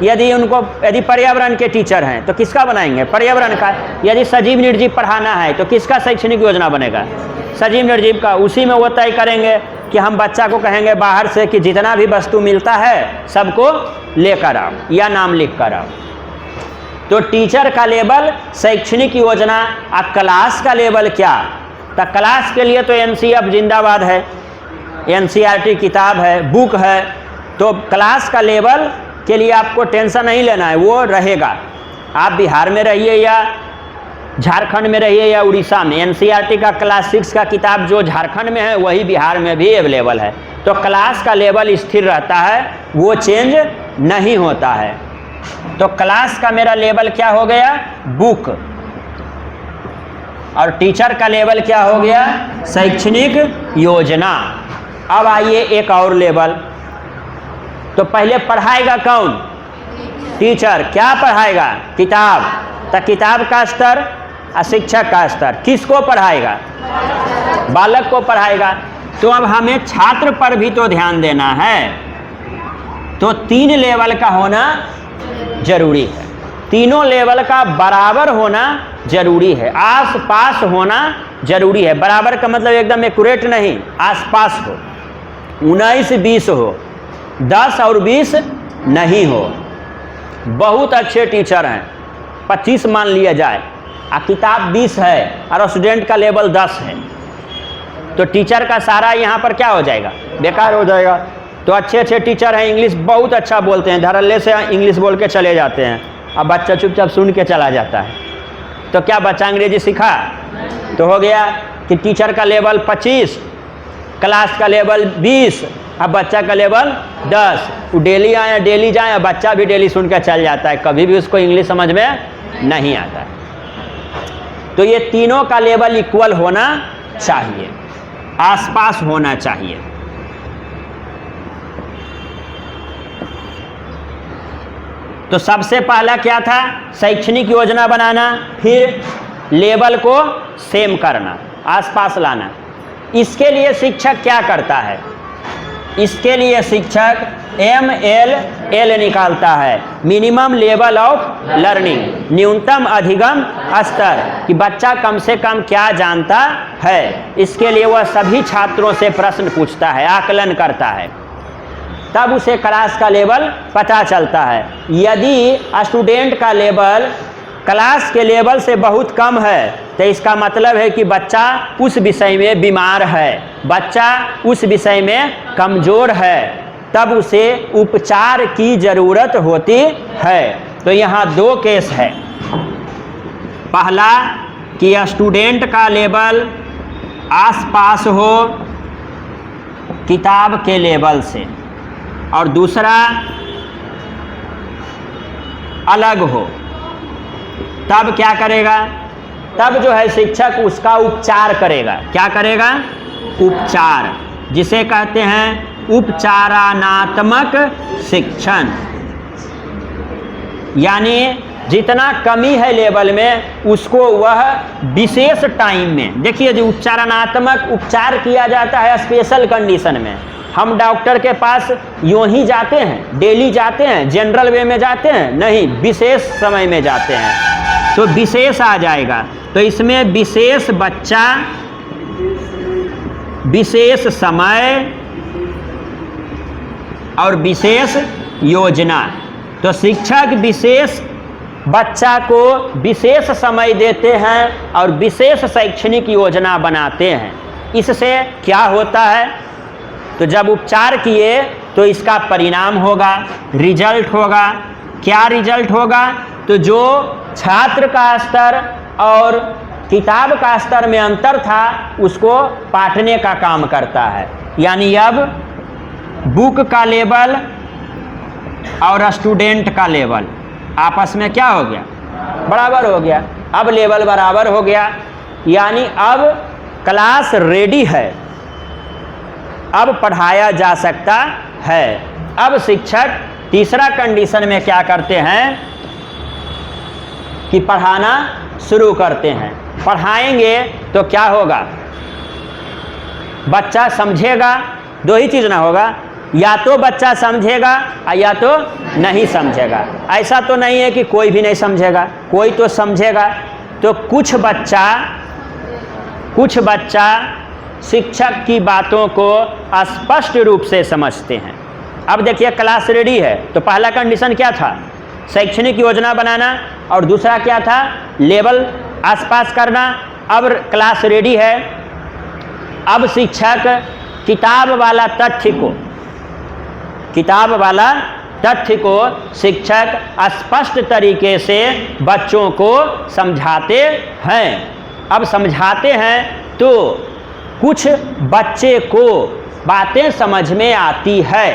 यदि पर्यावरण के टीचर हैं तो किसका बनाएंगे? पर्यावरण का। यदि सजीव निर्जीव पढ़ाना है तो किसका शैक्षणिक योजना बनेगा? सजीव निर्जीव का। उसी में वो तय करेंगे कि हम बच्चा को कहेंगे बाहर से कि जितना भी वस्तु मिलता है सबको लेकर आओ या नाम लिख कर आओ। तो टीचर का लेवल शैक्षणिक योजना। और क्लास का लेवल क्या? तो क्लास के लिए तो NCF जिंदाबाद है, NCERT किताब है, बुक है, तो क्लास का लेवल के लिए आपको टेंशन नहीं लेना है, वो रहेगा। आप बिहार में रहिए या झारखंड में रहिए या उड़ीसा में, एनसीईआरटी का क्लास 6 का किताब जो झारखंड में है वही बिहार में भी अवेलेबल है। तो क्लास का लेवल स्थिर रहता है, वो चेंज नहीं होता है। तो क्लास का मेरा लेवल क्या हो गया? बुक। और टीचर का लेवल क्या हो गया? शैक्षणिक योजना। अब आइए एक और लेवल। तो पहले पढ़ाएगा कौन? टीचर। क्या पढ़ाएगा? किताब। तो किताब का स्तर और शिक्षक का स्तर किसको पढ़ाएगा? बालक को पढ़ाएगा। तो अब हमें छात्र पर भी तो ध्यान देना है, तो 3 लेवल का होना जरूरी है। तीनों लेवल का बराबर होना जरूरी है, आस पास होना जरूरी है। बराबर का मतलब एकदम एक्यूरेट नहीं, आस पास हो, 19-20 हो, 10 और 20 नहीं हो। बहुत अच्छे टीचर हैं, 25 मान लिया जाए, और किताब 20 है और स्टूडेंट का लेवल 10 है, तो टीचर का सारा यहाँ पर क्या हो जाएगा? बेकार हो जाएगा। तो अच्छे अच्छे टीचर हैं, इंग्लिश बहुत अच्छा बोलते हैं, धड़ल्ले से इंग्लिश बोल के चले जाते हैं, अब बच्चा चुपचाप सुन के चला जाता है। तो क्या बच्चा अंग्रेजी सीखा? तो हो गया कि टीचर का लेवल 25, क्लास का लेवल 20, अब बच्चा का लेवल 10। वो डेली आए डेली जाए, बच्चा भी डेली सुन के चल जाता है, कभी भी उसको इंग्लिश समझ में नहीं आता है। तो ये तीनों का लेवल इक्वल होना चाहिए, आसपास होना चाहिए। तो सबसे पहला क्या था? शैक्षणिक योजना बनाना, फिर लेवल को सेम करना, आसपास लाना। इसके लिए शिक्षक क्या करता है? इसके लिए शिक्षक MLL निकालता है, मिनिमम लेवल ऑफ लर्निंग, न्यूनतम अधिगम स्तर, कि बच्चा कम से कम क्या जानता है। इसके लिए वह सभी छात्रों से प्रश्न पूछता है, आकलन करता है, तब उसे क्लास का लेवल पता चलता है। यदि स्टूडेंट का लेवल क्लास के लेवल से बहुत कम है, तो इसका मतलब है कि बच्चा उस विषय में बीमार है, बच्चा उस विषय में कमज़ोर है, तब उसे उपचार की ज़रूरत होती है। तो यहाँ 2 केस है। पहला कि स्टूडेंट का लेवल आसपास हो किताब के लेवल से, और दूसरा अलग हो, तब क्या करेगा? तब जो है शिक्षक उसका उपचार करेगा। क्या करेगा? उपचार, जिसे कहते हैं उपचारात्मक शिक्षण। यानी जितना कमी है लेवल में, उसको वह विशेष टाइम में, देखिए जो उपचारात्मक उपचार किया जाता है स्पेशल कंडीशन में। हम डॉक्टर के पास यूँ ही जाते हैं, डेली जाते हैं, जनरल वे में जाते हैं? नहीं, विशेष समय में जाते हैं, तो विशेष आ जाएगा। तो इसमें विशेष बच्चा, विशेष समय और विशेष योजना। तो शिक्षक विशेष बच्चा को विशेष समय देते हैं और विशेष शैक्षणिक योजना बनाते हैं। इससे क्या होता है? तो जब उपचार किए तो इसका परिणाम होगा, रिजल्ट होगा। क्या रिजल्ट होगा? तो जो छात्र का स्तर और किताब का स्तर में अंतर था, उसको पाटने का काम करता है। यानी अब बुक का लेवल और स्टूडेंट का लेवल आपस में क्या हो गया? बराबर हो गया। अब लेवल बराबर हो गया, यानी अब क्लास रेडी है, अब पढ़ाया जा सकता है। अब शिक्षक तीसरा कंडीशन में क्या करते हैं कि पढ़ाना शुरू करते हैं। पढ़ाएंगे तो क्या होगा? बच्चा समझेगा। 2 ही चीज़ ना होगा, या तो बच्चा समझेगा या तो नहीं समझेगा। ऐसा तो नहीं है कि कोई भी नहीं समझेगा, कोई तो समझेगा। तो कुछ बच्चा शिक्षक की बातों को स्पष्ट रूप से समझते हैं। अब देखिए क्लास रेडी है, तो पहला कंडीशन क्या था? शैक्षणिक योजना बनाना, और दूसरा क्या था? लेवल आसपास करना। अब क्लास रेडी है, अब शिक्षक किताब वाला तथ्य को, किताब वाला तथ्य को शिक्षक स्पष्ट तरीके से बच्चों को समझाते हैं। अब समझाते हैं तो कुछ बच्चे को बातें समझ में आती है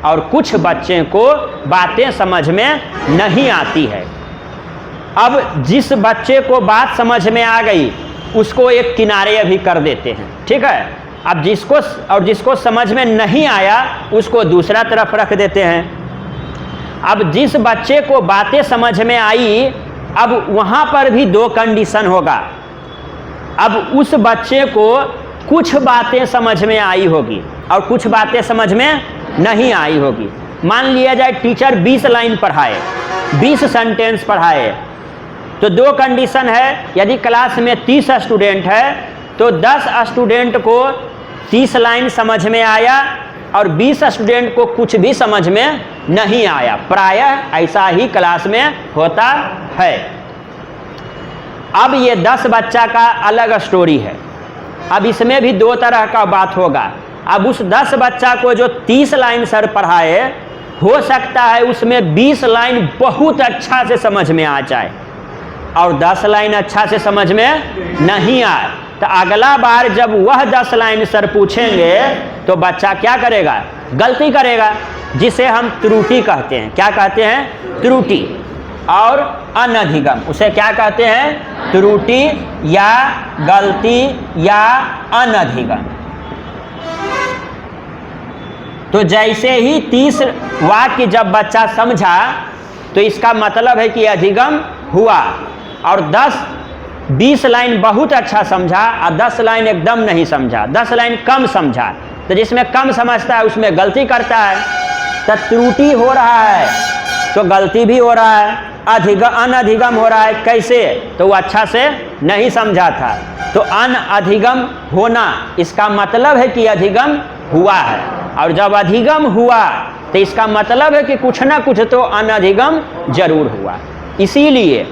और कुछ बच्चे को बातें समझ में नहीं आती है। अब जिस बच्चे को बात समझ में आ गई उसको एक किनारे अभी कर देते हैं, ठीक है। अब जिसको समझ में नहीं आया उसको दूसरा तरफ रख देते हैं। अब जिस बच्चे को बातें समझ में आई, अब वहाँ पर भी दो कंडीशन होगा। अब उस बच्चे को कुछ बातें समझ में आई होगी और कुछ बातें समझ में नहीं आई होगी। मान लिया जाए टीचर 20 लाइन पढ़ाए, 20 सेंटेंस पढ़ाए, तो दो कंडीशन है। यदि क्लास में 30 स्टूडेंट है तो 10 स्टूडेंट को 30 लाइन समझ में आया और 20 स्टूडेंट को कुछ भी समझ में नहीं आया। प्रायः ऐसा ही क्लास में होता है। अब ये 10 बच्चा का अलग स्टोरी है। अब इसमें भी दो तरह का बात होगा। अब उस 10 बच्चा को जो 30 लाइन सर पढ़ाए, हो सकता है उसमें 20 लाइन बहुत अच्छा से समझ में आ जाए और 10 लाइन अच्छा से समझ में नहीं आए। तो अगला बार जब वह 10 लाइन सर पूछेंगे तो बच्चा क्या करेगा? गलती करेगा, जिसे हम त्रुटि कहते हैं। क्या कहते हैं? त्रुटि। और अनधिगम, उसे क्या कहते हैं? त्रुटि या गलती या अनधिगम। तो जैसे ही 30 वाक्य जब बच्चा समझा तो इसका मतलब है कि अधिगम हुआ। और 20 लाइन बहुत अच्छा समझा और 10 लाइन एकदम नहीं समझा, 10 लाइन कम समझा। तो जिसमें कम समझता है उसमें गलती करता है, तो त्रुटि हो रहा है तो गलती भी हो रहा है, अनधिगम हो रहा है। कैसे? तो वो अच्छा से नहीं समझा था। तो अनधिगम होना इसका मतलब है कि अधिगम हुआ है, और जब अधिगम हुआ तो इसका मतलब है कि कुछ ना कुछ तो अनधिगम जरूर हुआ। इसीलिए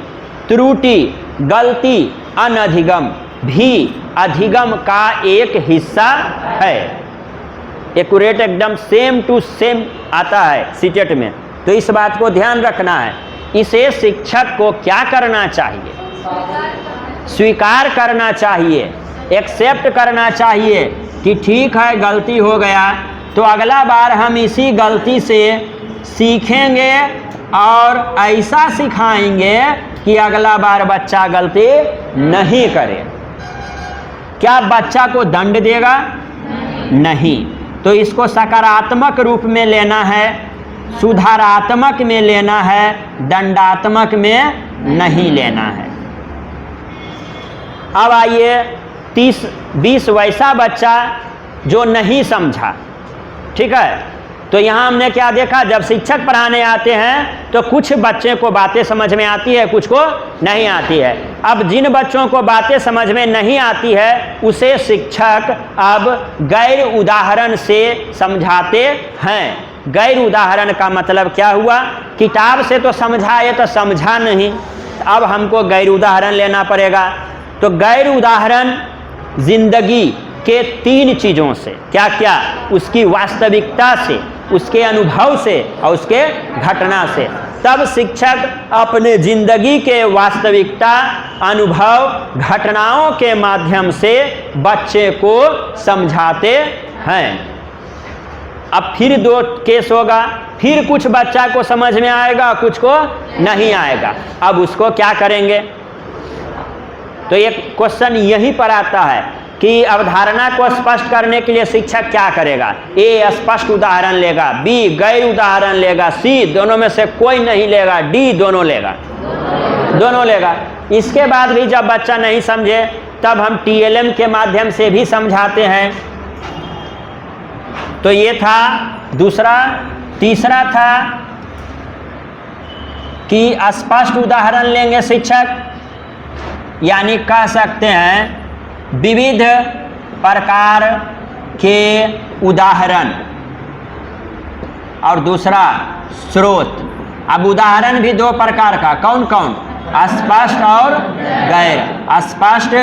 त्रुटि, गलती, अनधिगम भी अधिगम का एक हिस्सा है। एक्यूरेट एकदम सेम टू सेम आता है सीटेट में, तो इस बात को ध्यान रखना है। इसे शिक्षक को क्या करना चाहिए? स्वीकार करना चाहिए, एक्सेप्ट करना चाहिए कि ठीक है गलती हो गया, तो अगला बार हम इसी गलती से सीखेंगे और ऐसा सिखाएंगे कि अगला बार बच्चा गलती नहीं करे। क्या बच्चा को दंड देगा? नहीं। तो इसको सकारात्मक रूप में लेना है, सुधारात्मक में लेना है, दंडात्मक में नहीं लेना है। अब आइए 30-20 वैसा बच्चा जो नहीं समझा, ठीक है। तो यहाँ हमने क्या देखा? जब शिक्षक पढ़ाने आते हैं तो कुछ बच्चे को बातें समझ में आती है, कुछ को नहीं आती है। अब जिन बच्चों को बातें समझ में नहीं आती है उसे शिक्षक अब गैर उदाहरण से समझाते हैं। गैर उदाहरण का मतलब क्या हुआ? किताब से तो समझाए तो समझा नहीं, अब हमको गैर उदाहरण लेना पड़ेगा। तो गैर उदाहरण जिंदगी के 3 चीज़ों से, क्या क्या? उसकी वास्तविकता से, उसके अनुभव से और उसके घटना से। तब शिक्षक अपने जिंदगी के वास्तविकता, अनुभव, घटनाओं के माध्यम से बच्चे को समझाते हैं। अब फिर 2 केस होगा, फिर कुछ बच्चा को समझ में आएगा, कुछ को नहीं आएगा। अब उसको क्या करेंगे? तो एक क्वेश्चन यहीं पर आता है कि अवधारणा को स्पष्ट करने के लिए शिक्षक क्या करेगा? ए स्पष्ट उदाहरण लेगा, बी गैर उदाहरण लेगा, सी दोनों में से कोई नहीं लेगा, डी दोनों लेगा, दोनों लेगा। इसके बाद भी जब बच्चा नहीं समझे तब हम टीएलएम के माध्यम से भी समझाते हैं। तो ये था दूसरा। तीसरा था कि स्पष्ट उदाहरण लेंगे शिक्षक, यानी कह सकते हैं विविध प्रकार के उदाहरण, और दूसरा स्रोत। अब उदाहरण भी 2 प्रकार का, कौन कौन? स्पष्ट और गैर। स्पष्ट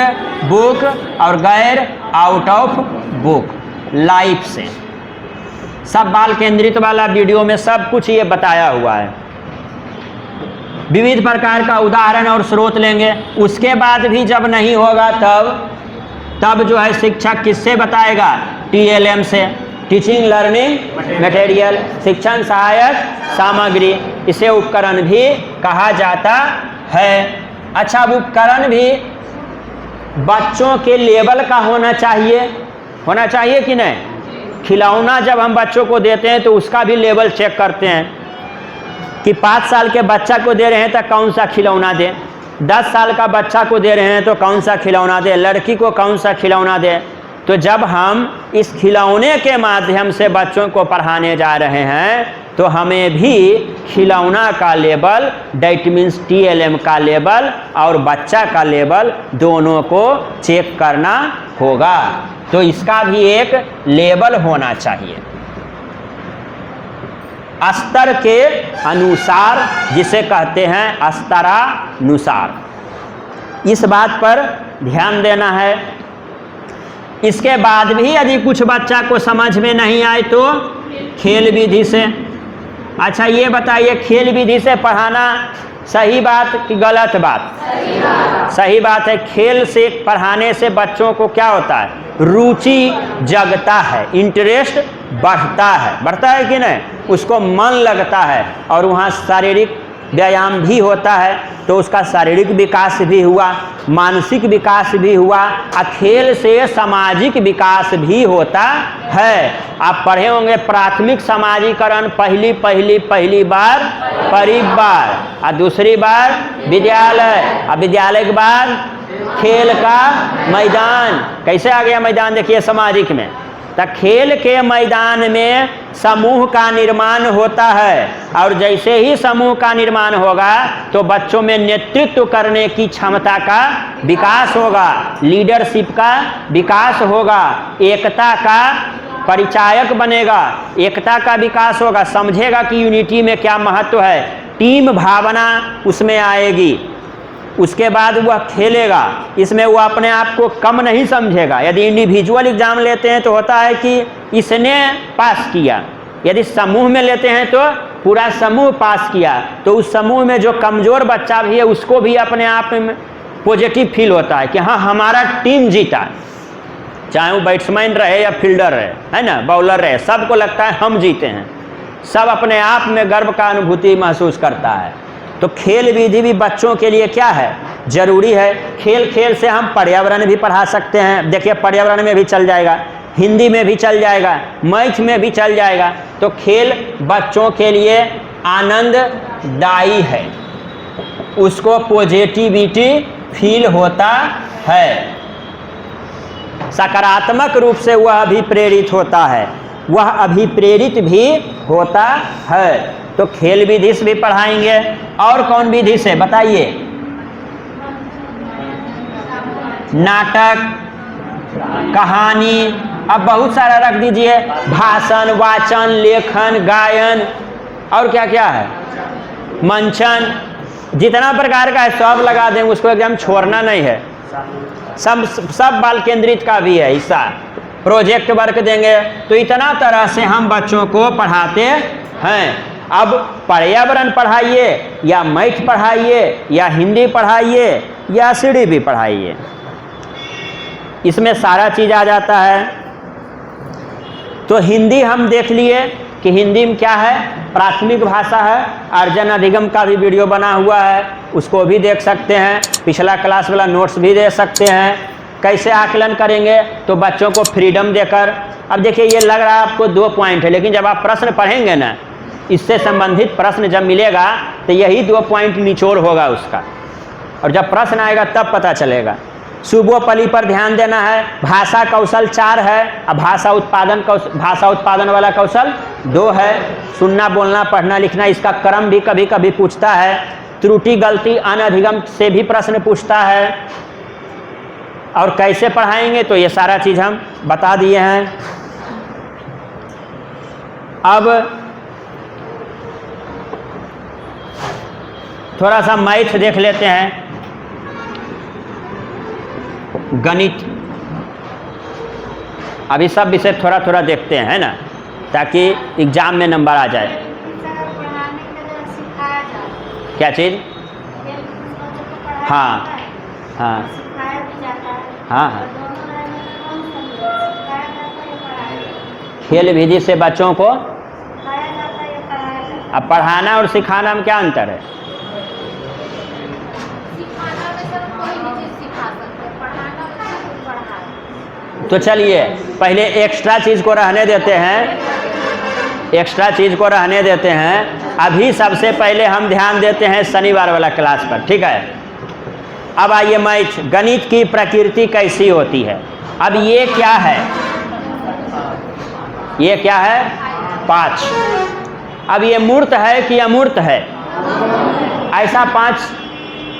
बुक और गैर आउट ऑफ बुक, लाइफ से। सब बाल केंद्रित वाला वीडियो में सब कुछ ये बताया हुआ है। विविध प्रकार का उदाहरण और स्रोत लेंगे। उसके बाद भी जब नहीं होगा तब जो है शिक्षक किससे बताएगा? TLM से, टीचिंग लर्निंग मटेरियल, शिक्षण सहायक सामग्री, इसे उपकरण भी कहा जाता है। अच्छा, उपकरण भी बच्चों के लेवल का होना चाहिए कि नहीं? खिलौना जब हम बच्चों को देते हैं तो उसका भी लेवल चेक करते हैं कि 5 साल के बच्चा को दे रहे हैं तो कौन सा खिलौना दें, 10 साल का बच्चा को दे रहे हैं तो कौन सा खिलौना दें, लड़की को कौन सा खिलौना दें। तो जब हम इस खिलौने के माध्यम से बच्चों को पढ़ाने जा रहे हैं तो हमें भी खिलौना का लेवल, डैट मीन्स TLM का लेवल और बच्चा का लेवल दोनों को चेक करना होगा। तो इसका भी एक लेवल होना चाहिए स्तर के अनुसार, जिसे कहते हैं स्तरानुसार। इस बात पर ध्यान देना है। इसके बाद भी यदि कुछ बच्चा को समझ में नहीं आए तो खेल विधि से। अच्छा, ये बताइए, खेल विधि से पढ़ाना सही बात कि गलत बात? सही बात है। खेल से पढ़ाने से बच्चों को क्या होता है? रुचि जगता है, इंटरेस्ट बढ़ता है कि नहीं? उसको मन लगता है और वहाँ शारीरिक व्यायाम भी होता है, तो उसका शारीरिक विकास भी हुआ, मानसिक विकास भी हुआ, और खेल से सामाजिक विकास भी होता है। आप पढ़े होंगे प्राथमिक समाजीकरण पहली बार परिवार, और दूसरी बार विद्यालय, और विद्यालय के बाद खेल का मैदान। कैसे आ गया मैदान? देखिए सामाजिक में, तो खेल के मैदान में समूह का निर्माण होता है, और जैसे ही समूह का निर्माण होगा तो बच्चों में नेतृत्व करने की क्षमता का विकास होगा, लीडरशिप का विकास होगा, एकता का परिचायक बनेगा, एकता का विकास होगा, समझेगा कि यूनिटी में क्या महत्व है, टीम भावना उसमें आएगी। उसके बाद वह खेलेगा, इसमें वो अपने आप को कम नहीं समझेगा। यदि इंडिविजुअल एग्जाम लेते हैं तो होता है कि इसने पास किया, यदि समूह में लेते हैं तो पूरा समूह पास किया, तो उस समूह में जो कमज़ोर बच्चा भी है उसको भी अपने आप में पॉजिटिव फील होता है कि हाँ हमारा टीम जीता, चाहे वो बैट्समैन रहे या फील्डर रहे, है ना, बॉलर रहे, सबको लगता है हम जीते हैं, सब अपने आप में गर्व का अनुभूति महसूस करता है। तो खेल विधि भी बच्चों के लिए क्या है? जरूरी है। खेल से हम पर्यावरण भी पढ़ा सकते हैं। देखिए पर्यावरण में भी चल जाएगा, हिंदी में भी चल जाएगा, मैथ में भी चल जाएगा। तो खेल बच्चों के लिए आनंददायी है, उसको पॉजिटिविटी फील होता है, सकारात्मक रूप से वह अभिप्रेरित होता है, वह अभिप्रेरित भी होता है। तो खेल विधि से भी पढ़ाएंगे। और कौन विधि से बताइए? नाटक, कहानी, अब बहुत सारा रख दीजिए, भाषण, वाचन, लेखन, गायन, और क्या क्या है, मंचन, जितना प्रकार का है सब लगा देंगे, उसको एकदम छोड़ना नहीं है। सब बाल केंद्रित का भी है हिस्सा, प्रोजेक्ट वर्क देंगे। तो इतना तरह से हम बच्चों को पढ़ाते हैं। अब पर्यावरण पढ़ाइए या मैथ पढ़ाइए या हिंदी पढ़ाइए या CDB पढ़ाइए, इसमें सारा चीज़ आ जाता है। तो हिंदी हम देख लिए कि हिंदी में क्या है, प्राथमिक भाषा है। अर्जन अधिगम का भी वीडियो बना हुआ है, उसको भी देख सकते हैं, पिछला क्लास वाला नोट्स भी दे सकते हैं। कैसे आकलन करेंगे? तो बच्चों को फ्रीडम देकर। अब देखिए ये लग रहा है आपको 2 पॉइंट है, लेकिन जब आप प्रश्न पढ़ेंगे ना, इससे संबंधित प्रश्न जब मिलेगा तो यही 2 पॉइंट निचोड़ होगा उसका, और जब प्रश्न आएगा तब पता चलेगा। सुबोपली पर ध्यान देना है। भाषा कौशल 4 है, अब भाषा उत्पादन वाला कौशल 2 है। सुनना, बोलना, पढ़ना, लिखना, इसका क्रम भी कभी कभी पूछता है। त्रुटि, गलती, अनधिगम से भी प्रश्न पूछता है। और कैसे पढ़ाएंगे तो ये सारा चीज़ हम बता दिए हैं। अब थोड़ा सा मैथ देख लेते हैं, गणित। अभी सब विषय थोड़ा थोड़ा देखते हैं, है ना। ताकि एग्जाम में नंबर आ जाए। क्या चीज़? हाँ हाँ हाँ हाँ। खेल विधि से बच्चों को, अब पढ़ाना और सिखाना में क्या अंतर है? तो चलिए पहले एक्स्ट्रा चीज़ को रहने देते हैं, एक्स्ट्रा चीज़ को रहने देते हैं। अभी सबसे पहले हम ध्यान देते हैं शनिवार वाला क्लास पर, ठीक है? अब आइए मैथ, गणित की प्रकृति कैसी होती है। अब ये क्या है? ये क्या है? 5। अब ये मूर्त है कि अमूर्त है? ऐसा 5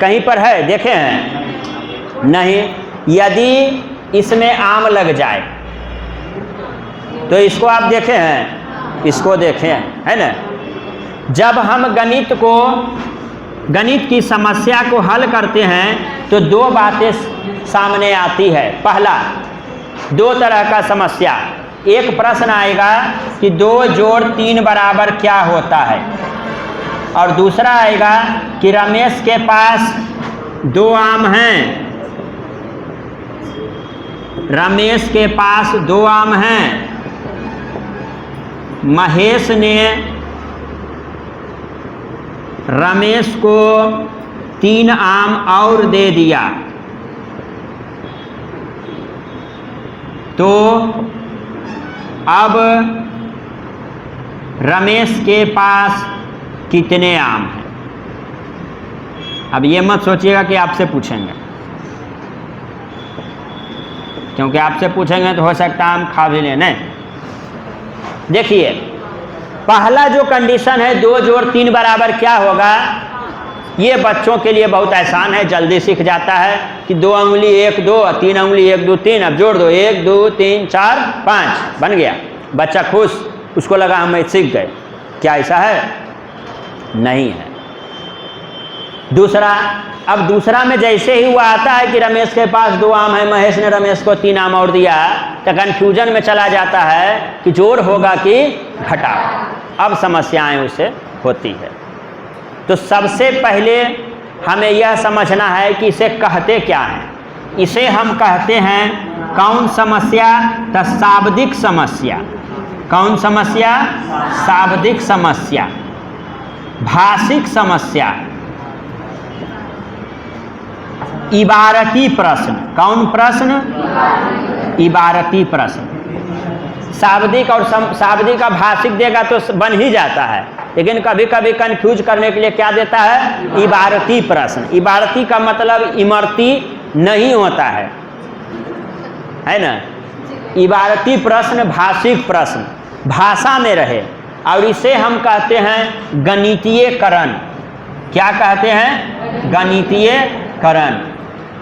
कहीं पर है, देखे हैं? नहीं। यदि इसमें आम लग जाए तो इसको आप देखे हैं? इसको देखे हैं, है ना? जब हम गणित की समस्या को हल करते हैं तो 2 बातें सामने आती है। पहला, 2 तरह का समस्या। एक प्रश्न आएगा कि 2 जोड़ 3 बराबर क्या होता है, और दूसरा आएगा कि रमेश के पास 2 आम हैं, रमेश के पास 2 आम हैं, महेश ने रमेश को 3 आम और दे दिया, तो अब रमेश के पास कितने आम हैं? अब ये मत सोचिएगा कि आपसे पूछेंगे, क्योंकि आपसे पूछेंगे तो हो सकता है हम खा भी लें। नहीं, देखिए पहला जो कंडीशन है 2 जोड़ 3 बराबर क्या होगा, ये बच्चों के लिए बहुत आसान है, जल्दी सीख जाता है कि 2 अंगुली 1 2, 3 अंगुली 1 2 3, अब जोड़ दो 1 2 3 4 5, बन गया। बच्चा खुश, उसको लगा हम सीख गए। क्या ऐसा है? नहीं है। दूसरा, अब दूसरा में जैसे ही हुआ आता है कि रमेश के पास 2 आम है, महेश ने रमेश को 3 आम और दिया, तो कन्फ्यूजन में चला जाता है कि जोड़ होगा कि घटाव। अब समस्याएं उससे होती है। तो सबसे पहले हमें यह समझना है कि इसे कहते क्या हैं। इसे हम कहते हैं कौन समस्या? तो शाब्दिक समस्या। कौन समस्या? शाब्दिक समस्या, भाषिक समस्या, इबारती प्रश्न। कौन प्रश्न? इबारती प्रश्न। शाब्दिक और शाब्दिक का भाषिक देगा तो बन ही जाता है, लेकिन कभी कभी कंफ्यूज करने के लिए क्या देता है? इबारती प्रश्न। इबारती का मतलब इमरती नहीं होता है ना? इबारती प्रश्न भाषिक प्रश्न, भाषा में रहे, और इसे हम कहते हैं गणितीयकरण। क्या कहते हैं? गणितीयकरण।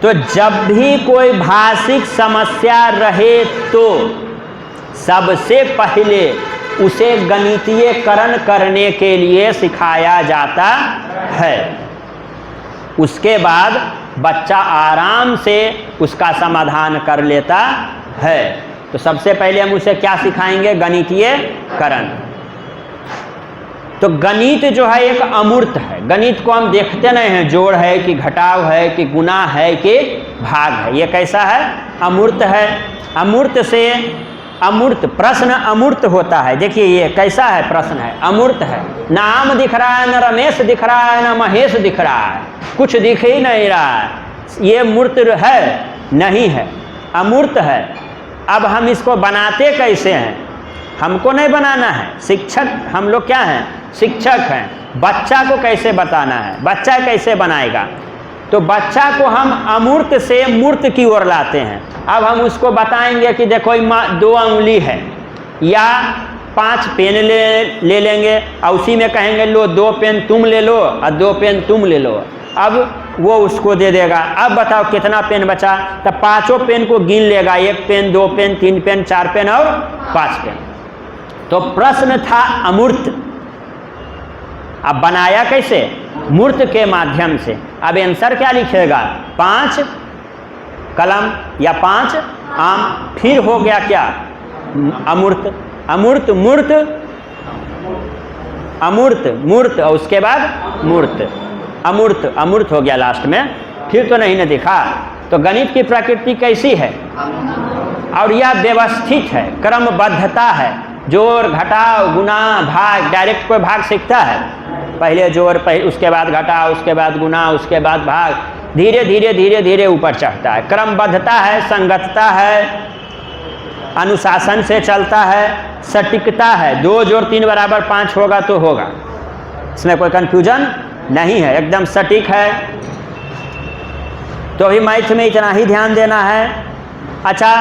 तो जब भी कोई भाषिक समस्या रहे तो सबसे पहले उसे गणितीयकरण करने के लिए सिखाया जाता है। उसके बाद बच्चा आराम से उसका समाधान कर लेता है। तो सबसे पहले हम उसे क्या सिखाएंगे? गणितीयकरण। तो गणित जो है एक अमूर्त है। गणित को हम देखते नहीं हैं, जोड़ है कि घटाव है कि गुणा है कि भाग है। ये कैसा है? अमूर्त है। अमूर्त से अमूर्त, प्रश्न अमूर्त होता है। देखिए ये कैसा है? प्रश्न है, अमूर्त है। न आम दिख रहा है, न रमेश दिख रहा है, न महेश दिख रहा है, कुछ दिख ही नहीं रहा है। ये मूर्त है? नहीं है, अमूर्त है। अब हम इसको बनाते कैसे हैं? हमको नहीं बनाना है, शिक्षक, हम लोग क्या हैं? शिक्षक हैं। बच्चा को कैसे बताना है? बच्चा कैसे बनाएगा? तो बच्चा को हम अमूर्त से मूर्त की ओर लाते हैं। अब हम उसको बताएंगे कि देखो 2 अंगुली है, या 5 पेन ले लेंगे और उसी में कहेंगे लो 2 पेन तुम ले लो और 2 पेन तुम ले लो। अब वो उसको दे देगा। अब बताओ कितना पेन बचा? तो 5 पेन को गिन लेगा, 1 पेन 2 पेन 3 पेन 4 पेन और 5 पेन। तो प्रश्न था अमूर्त। अब बनाया कैसे? मूर्त के माध्यम से। अब आंसर क्या लिखेगा? 5 कलम या 5 आम। फिर हो गया क्या? अमूर्त। अमूर्त, मूर्त, अमूर्त, मूर्त और उसके बाद मूर्त, अमूर्त, अमूर्त हो गया लास्ट में, फिर तो नहीं न दिखा। तो गणित की प्रकृति कैसी है? और यह व्यवस्थित है, क्रमबद्धता है, जोड़ घटाव गुना भाग, डायरेक्ट कोई भाग सीखता है? पहले जोड़, उसके बाद घटाव, उसके बाद गुना, उसके बाद भाग, धीरे धीरे धीरे धीरे ऊपर चढ़ता है। क्रमबद्धता है, संगतता है, अनुशासन से चलता है, सटीकता है, 2 जोड़ 3 बराबर 5 होगा तो होगा, इसमें कोई कन्फ्यूजन नहीं है, एकदम सटीक है। तो अभी मैथ में इतना ही ध्यान देना है। अच्छा,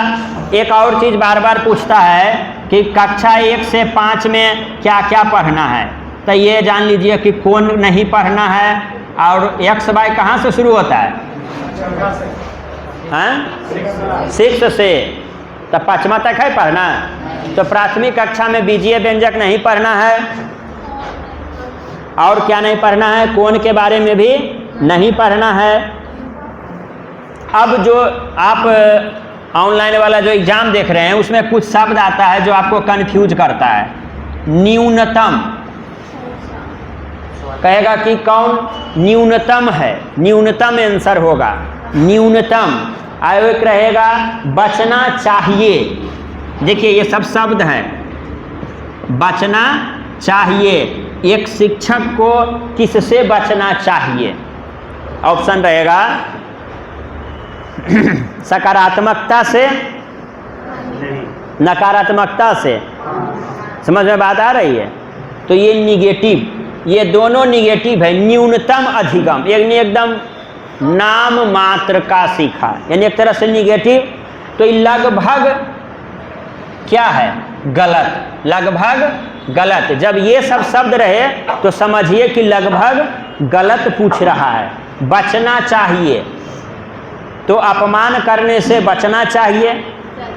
एक और चीज़ बार बार पूछता है कि कक्षा 1 से 5 में क्या क्या पढ़ना है, तो ये जान लीजिए कि कौन नहीं पढ़ना है, और एक्स वाई कहाँ से शुरू होता है? 6 से, तो 5वां तक है पढ़ना। तो प्राथमिक कक्षा में बीजीय व्यंजक नहीं पढ़ना है, और क्या नहीं पढ़ना है? कोण के बारे में भी नहीं पढ़ना है। अब जो आप ऑनलाइन वाला जो एग्ज़ाम देख रहे हैं उसमें कुछ शब्द आता है जो आपको कन्फ्यूज करता है। न्यूनतम कहेगा कि कौन न्यूनतम है, न्यूनतम आंसर होगा, न्यूनतम। एक रहेगा बचना चाहिए, देखिए ये सब शब्द हैं, बचना चाहिए, एक शिक्षक को किससे बचना चाहिए? ऑप्शन रहेगा सकारात्मकता से, नकारात्मकता से, समझ में बात आ रही है? तो ये निगेटिव, ये दोनों निगेटिव है। न्यूनतम अधिगम एकदम नाम मात्र का सीखा, यानी एक तरह से निगेटिव। तो ये लगभग क्या है? गलत, लगभग गलत। जब ये सब शब्द रहे तो समझिए कि लगभग गलत पूछ रहा है। बचना चाहिए, तो अपमान करने से बचना चाहिए,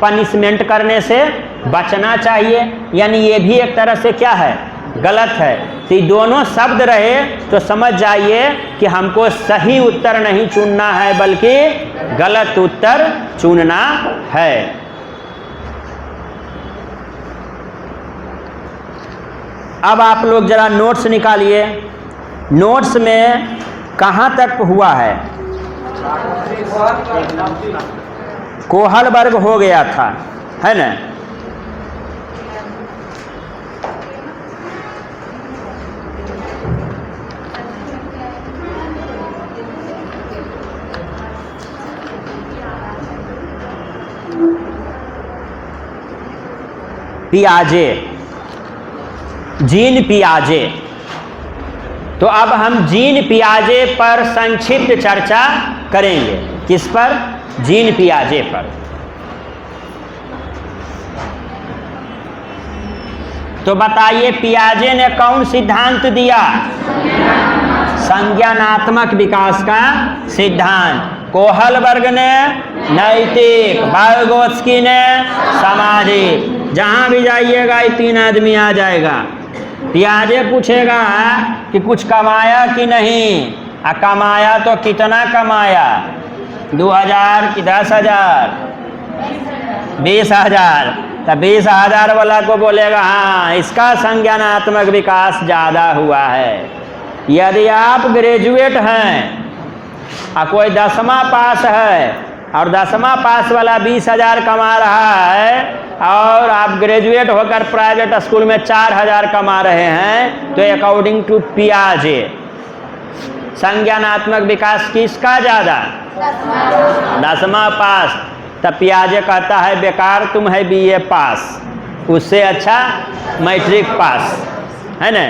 पनिशमेंट करने से बचना चाहिए, यानी ये भी एक तरह से क्या है? गलत है। तो ये दोनों शब्द रहे तो समझ जाइए कि हमको सही उत्तर नहीं चुनना है बल्कि गलत उत्तर चुनना है। अब आप लोग जरा नोट्स निकालिए, नोट्स में कहाँ तक हुआ है? कोहल वर्ग हो गया था, है ना? पियाजे, जीन पियाजे। तो अब हम जीन पियाजे पर संक्षिप्त चर्चा करेंगे। किस पर? जीन पियाजे पर। तो बताइए पियाजे ने कौन सिद्धांत दिया? संज्ञानात्मक विकास का सिद्धांत। कोहल वर्ग ने नैतिक, वाइगोत्स्की ने सामाजिक। जहां भी जाइएगा ये 3 आदमी आ जाएगा। पियाजे पूछेगा कि कुछ कमाया कि नहीं, कमाया तो कितना कमाया? 2000 कि 10,000? 20,000। तो 20,000 वाला को बोलेगा हाँ इसका संज्ञानात्मक विकास ज़्यादा हुआ है। यदि आप ग्रेजुएट हैं और कोई 10वां पास है और 10वां पास वाला 20,000 कमा रहा है और आप ग्रेजुएट होकर प्राइवेट स्कूल में 4,000 कमा रहे हैं, तो अकॉर्डिंग टू पियाजे संज्ञानात्मक विकास किसका ज़्यादा? 10वां पास। तब पियाजे कहता है बेकार तुम है BA पास, उससे अच्छा मैट्रिक पास, है ना?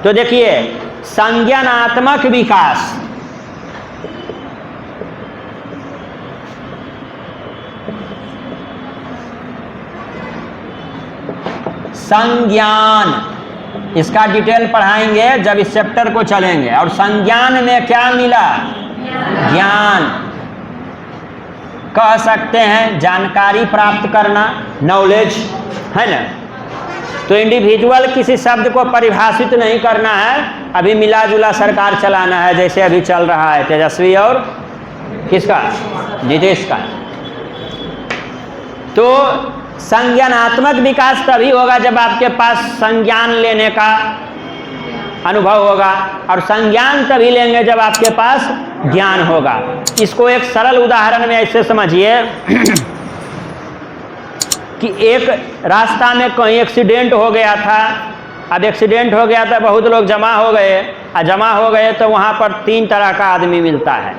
तो देखिए संज्ञानात्मक विकास, संज्ञान, इसका डिटेल पढ़ाएंगे जब इस चैप्टर को चलेंगे। और संज्ञान में क्या मिला? ज्ञान। कह सकते हैं जानकारी प्राप्त करना, नॉलेज, है ना? तो इंडिविजुअल किसी शब्द को परिभाषित नहीं करना है, अभी मिला जुला सरकार चलाना है, जैसे अभी चल रहा है तेजस्वी और किसका? नीतीश का। तो संज्ञानात्मक विकास तभी होगा जब आपके पास संज्ञान लेने का अनुभव होगा, और संज्ञान तभी लेंगे जब आपके पास ज्ञान होगा। इसको एक सरल उदाहरण में ऐसे समझिए कि एक रास्ता में कहीं एक्सीडेंट हो गया था। अब एक्सीडेंट हो गया था, बहुत लोग जमा हो गए, और जमा हो गए तो वहाँ पर 3 तरह का आदमी मिलता है।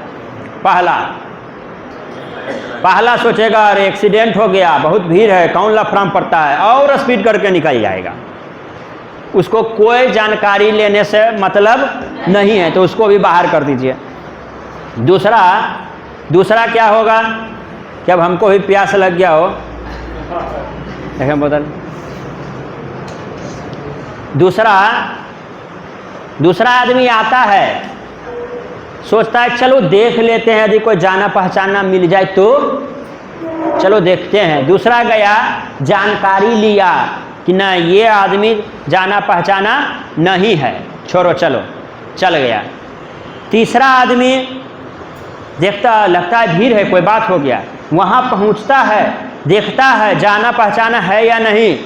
पहला सोचेगा अरे एक्सीडेंट हो गया, बहुत भीड़ है, कौन लफड़ाम पड़ता है, और स्पीड करके निकल जाएगा। उसको कोई जानकारी लेने से मतलब नहीं है, तो उसको भी बाहर कर दीजिए। दूसरा क्या होगा कि अब हमको भी प्यास लग गया हो, देखें बोतल। दूसरा आदमी आता है, सोचता है चलो देख लेते हैं, यदि कोई जाना पहचाना मिल जाए तो चलो देखते हैं। दूसरा गया, जानकारी लिया कि ना ये आदमी जाना पहचाना नहीं है, छोड़ो चलो, चल गया। तीसरा आदमी देखता, लगता है भीड़ है, कोई बात हो गया, वहाँ पहुँचता है, देखता है जाना पहचाना है या नहीं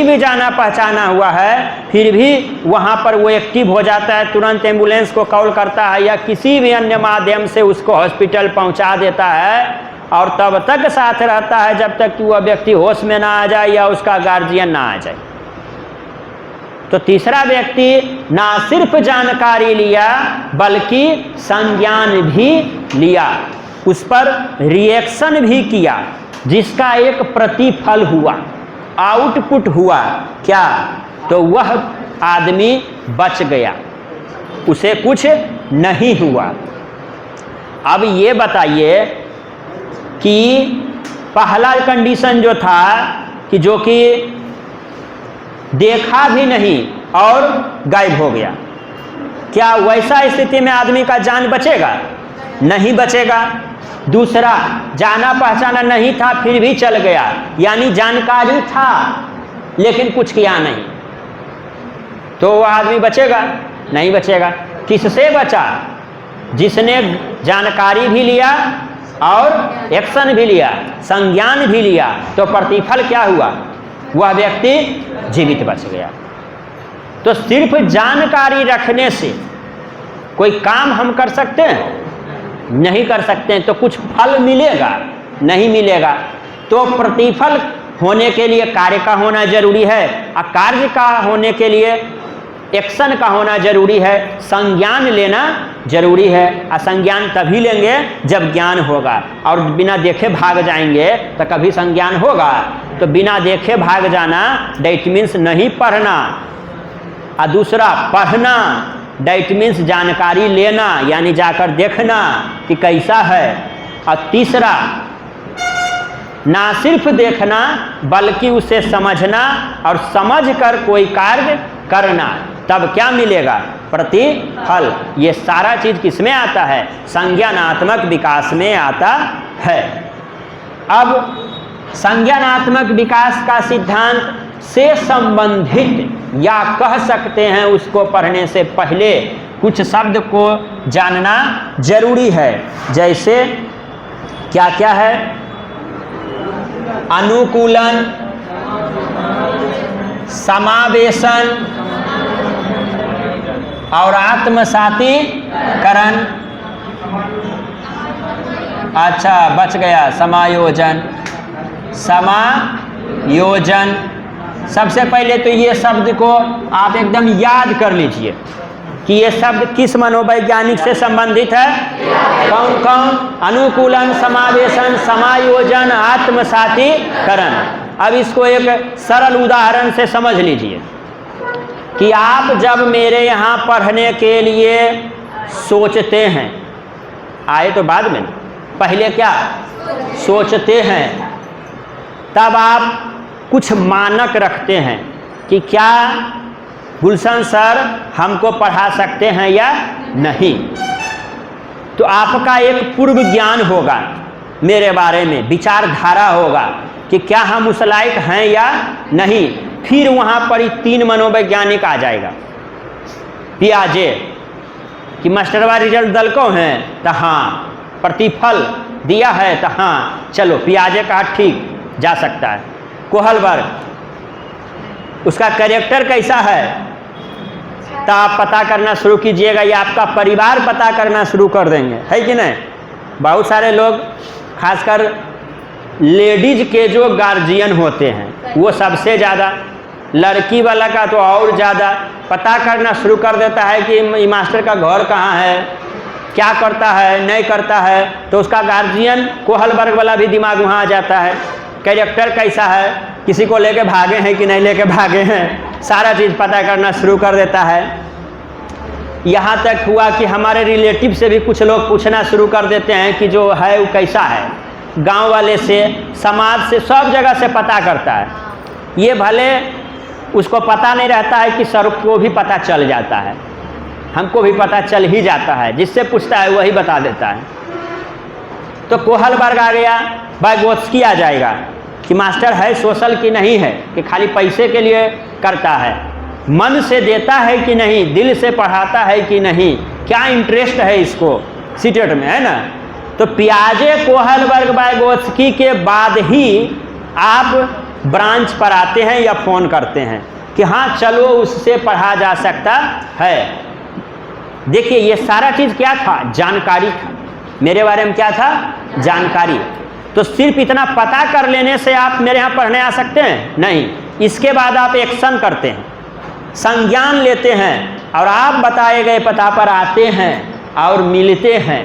भी जाना पहचाना हुआ है, फिर भी वहाँ पर वो एक्टिव हो जाता है, तुरंत एम्बुलेंस को कॉल करता है या किसी भी अन्य माध्यम से उसको हॉस्पिटल पहुँचा देता है, और तब तक साथ रहता है जब तक कि वह व्यक्ति होश में ना आ जाए या उसका गार्जियन ना आ जाए। तो तीसरा व्यक्ति ना सिर्फ जानकारी लिया बल्कि संज्ञान भी लिया, उस पर रिएक्शन भी किया, जिसका एक प्रतिफल हुआ, आउटपुट हुआ। क्या? तो वह आदमी बच गया, उसे कुछ नहीं हुआ। अब ये बताइए कि पहला कंडीशन जो था कि जो कि देखा भी नहीं और गायब हो गया, क्या वैसा स्थिति में आदमी का जान बचेगा? नहीं बचेगा। दूसरा, जाना पहचाना नहीं था फिर भी चल गया, यानी जानकारी था लेकिन कुछ किया नहीं, तो वह आदमी बचेगा? नहीं बचेगा। किससे बचा? जिसने जानकारी भी लिया और एक्शन भी लिया, संज्ञान भी लिया, तो प्रतिफल क्या हुआ? वह व्यक्ति जीवित बच गया। तो सिर्फ जानकारी रखने से कोई काम हम कर सकते हैं? नहीं कर सकते हैं। तो कुछ फल मिलेगा? नहीं मिलेगा। तो प्रतिफल होने के लिए कार्य का होना जरूरी है, और कार्य का होने के लिए एक्शन का होना जरूरी है, संज्ञान लेना जरूरी है। और संज्ञान तभी लेंगे जब ज्ञान होगा, और बिना देखे भाग जाएंगे तो कभी संज्ञान होगा? तो बिना देखे भाग जाना डैट मीन्स नहीं पढ़ना, और दूसरा पढ़ना डैट मीन्स जानकारी लेना, यानी जाकर देखना कि कैसा है। और तीसरा, ना सिर्फ देखना बल्कि उसे समझना, और समझकर कोई कार्य करना, तब क्या मिलेगा? प्रतिफल। ये सारा चीज किसमें आता है? संज्ञानात्मक विकास में आता है। अब संज्ञानात्मक विकास का सिद्धांत से संबंधित, या कह सकते हैं उसको पढ़ने से पहले कुछ शब्द को जानना जरूरी है। जैसे क्या क्या है? अनुकूलन, समावेशन और आत्मसातीकरण। अच्छा, बच गया समायोजन। समायोजन, सबसे पहले तो ये शब्द को आप एकदम याद कर लीजिए कि ये शब्द किस मनोवैज्ञानिक से संबंधित है? कौन कौन? अनुकूलन, समावेशन, समायोजन, आत्मसातीकरण। अब इसको एक सरल उदाहरण से समझ लीजिए कि आप जब मेरे यहाँ पढ़ने के लिए सोचते हैं, आए तो बाद में, पहले क्या सोचते हैं, तब आप कुछ मानक रखते हैं कि क्या गुलशन सर हमको पढ़ा सकते हैं या नहीं। तो आपका एक पूर्व ज्ञान होगा मेरे बारे में, विचारधारा होगा कि क्या हम उस लायक हैं या नहीं। फिर वहाँ पर ही 3 मनोवैज्ञानिक आ जाएगा। पियाजे कि मास्टरवा रिजल्ट दल को हैं, तो हाँ, प्रतिफल दिया है, तो हाँ चलो, पियाजे का ठीक जा सकता है। कोहलबर्ग, उसका कैरेक्टर कैसा है, तो आप पता करना शुरू कीजिएगा, या आपका परिवार पता करना शुरू कर देंगे, है कि नहीं। बहुत सारे लोग खासकर लेडीज के जो गार्जियन होते हैं वो सबसे ज़्यादा, लड़की वाला का तो और ज़्यादा पता करना शुरू कर देता है कि मास्टर का घर कहाँ है, क्या करता है, नहीं करता है, तो उसका गार्जियन कोहलबर्ग वाला भी दिमाग वहाँ आ जाता है। कैरेक्टर कैसा है, किसी को लेके भागे हैं कि नहीं लेके भागे हैं, सारा चीज़ पता करना शुरू कर देता है। यहाँ तक हुआ कि हमारे रिलेटिव से भी कुछ लोग पूछना शुरू कर देते हैं कि जो है वो कैसा है, गांव वाले से, समाज से, सब जगह से पता करता है। ये भले उसको पता नहीं रहता है कि सर को भी पता चल जाता है, हमको भी पता चल ही जाता है, जिससे पूछता है वही बता देता है। तो कोहलबर्ग आ गया, वाइगोत्स्की आ जाएगा कि मास्टर है सोशल की नहीं है, कि खाली पैसे के लिए करता है, मन से देता है कि नहीं, दिल से पढ़ाता है कि नहीं, क्या इंटरेस्ट है इसको सीटेट में, है ना। तो पियाजे, कोहलबर्ग, वाइगोत्स्की के बाद ही आप ब्रांच पर आते हैं या फ़ोन करते हैं कि हाँ चलो उससे पढ़ा जा सकता है। देखिए ये सारा चीज़ क्या था, जानकारी था, मेरे बारे में क्या था, जानकारी। तो सिर्फ इतना पता कर लेने से आप मेरे यहाँ पढ़ने आ सकते हैं? नहीं, इसके बाद आप एक्शन करते हैं, संज्ञान लेते हैं और आप बताए गए पता पर आते हैं और मिलते हैं।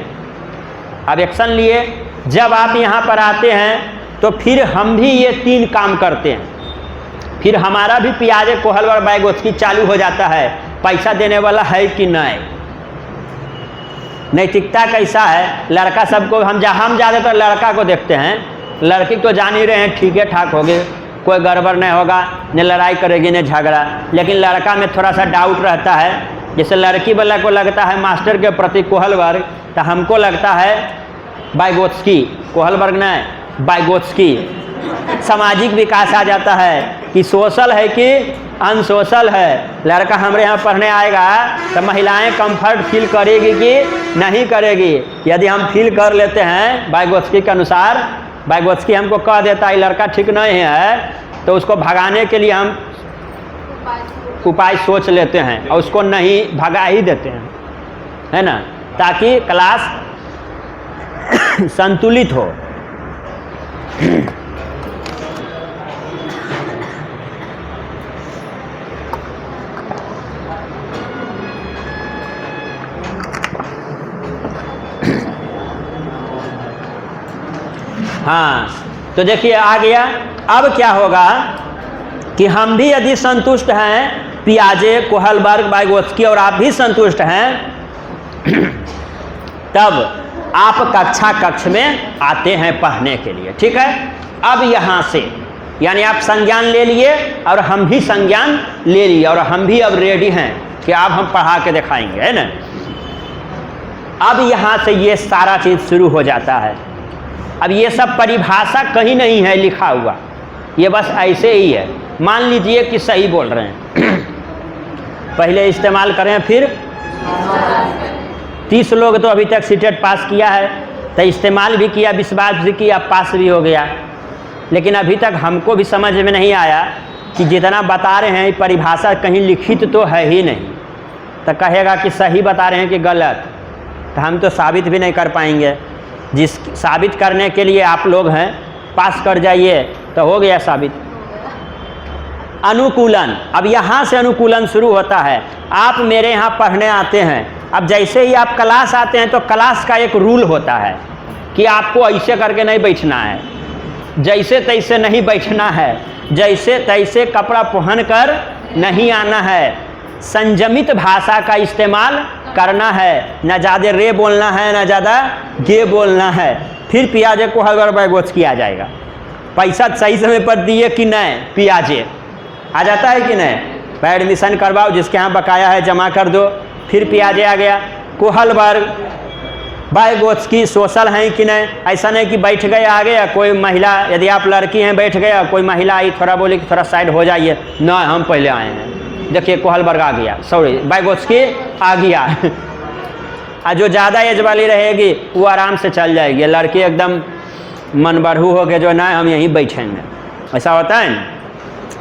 अब एक्शन लिए, जब आप यहाँ पर आते हैं तो फिर हम भी ये 3 काम करते हैं, फिर हमारा भी पियाजे, कोहलबर्ग, वाइगोत्स्की चालू हो जाता है। पैसा देने वाला है कि नहीं, नैतिकता कैसा है, लड़का सबको हम ज़्यादातर तो लड़का को देखते हैं, लड़की तो जान ही रहे हैं ठीक है ठाक होगी, कोई गड़बड़ नहीं होगा, न लड़ाई करेगी न झगड़ा। लेकिन लड़का में थोड़ा सा डाउट रहता है, जैसे लड़की वाला को लगता है मास्टर के प्रति कोहलबर्ग, तो हमको लगता है वाइगोत्स्की, कोहलबर्ग नहीं वाइगोत्स्की। सामाजिक विकास आ जाता है कि सोशल है कि अनसोशल है। लड़का हमारे यहाँ पढ़ने आएगा तो महिलाएं कंफर्ट फील करेगी कि नहीं करेगी। यदि हम फील कर लेते हैं वाइगोत्स्की के अनुसार, वाइगोत्स्की हमको कह देता है लड़का ठीक नहीं है, तो उसको भगाने के लिए हम उपाय सोच लेते हैं और उसको नहीं भगा ही देते हैं, है ना, ताकि क्लास संतुलित हो। हाँ, तो देखिए आ गया। अब क्या होगा कि हम भी यदि संतुष्ट हैं, पियाजे, कोहलबर्ग, वाइगोत्स्की और आप भी संतुष्ट हैं, तब आप कक्ष में आते हैं पढ़ने के लिए, ठीक है। अब यहाँ से यानी आप संज्ञान ले लिए और हम भी संज्ञान ले लिए और हम भी अब रेडी हैं कि अब हम पढ़ा के दिखाएंगे, है ना। अब यहाँ से ये सारा चीज़ शुरू हो जाता है। अब ये सब परिभाषा कहीं नहीं है लिखा हुआ, ये बस ऐसे ही है। मान लीजिए कि सही बोल रहे हैं पहले इस्तेमाल करें, फिर 30 लोग तो अभी तक सीटेट पास किया है, तो इस्तेमाल भी किया, विश्वास भी किया, पास भी हो गया। लेकिन अभी तक हमको भी समझ में नहीं आया कि जितना बता रहे हैं परिभाषा कहीं लिखित तो है ही नहीं, तो कहेगा कि सही बता रहे हैं कि गलत, तो हम तो साबित भी नहीं कर पाएंगे। जिस साबित करने के लिए आप लोग हैं, पास कर जाइए तो हो गया साबित। अनुकूलन, अब यहाँ से अनुकूलन शुरू होता है। आप मेरे यहाँ पढ़ने आते हैं, अब जैसे ही आप क्लास आते हैं तो क्लास का एक रूल होता है कि आपको ऐसे करके नहीं बैठना है, जैसे तैसे नहीं बैठना है, जैसे तैसे कपड़ा पहन कर नहीं आना है, संयमित भाषा का इस्तेमाल करना है, न ज़्यादा रे बोलना है न ज़्यादा गे बोलना है। फिर पियाजे, कोहलबर्ग, वाइगोत्स्की आ जाएगा। पैसा सही समय पर दिए कि नहीं, पियाजे आ जाता है कि नहीं, एडमिशन करवाओ, जिसके यहाँ बकाया है जमा कर दो। फिर पियाजे आ गया। कोहलबर्ग, वाइगोत्स्की सोशल हैं कि नहीं, ऐसा नहीं कि बैठ गए आ गया कोई महिला, यदि आप लड़की हैं बैठ गया, कोई महिला आई थोड़ा बोली कि थोड़ा साइड हो जाइए, ना हम पहले आए हैं। देखिए कोहलबर्ग आ गया, सॉरी वाइगोत्स्की आ गया। और जो ज़्यादा एज वाली रहेगी वो आराम से चल जाएगी, लड़की एकदम मन बढ़ू हो के जो ना हम यहीं बैठेंगे, ऐसा होता है ना,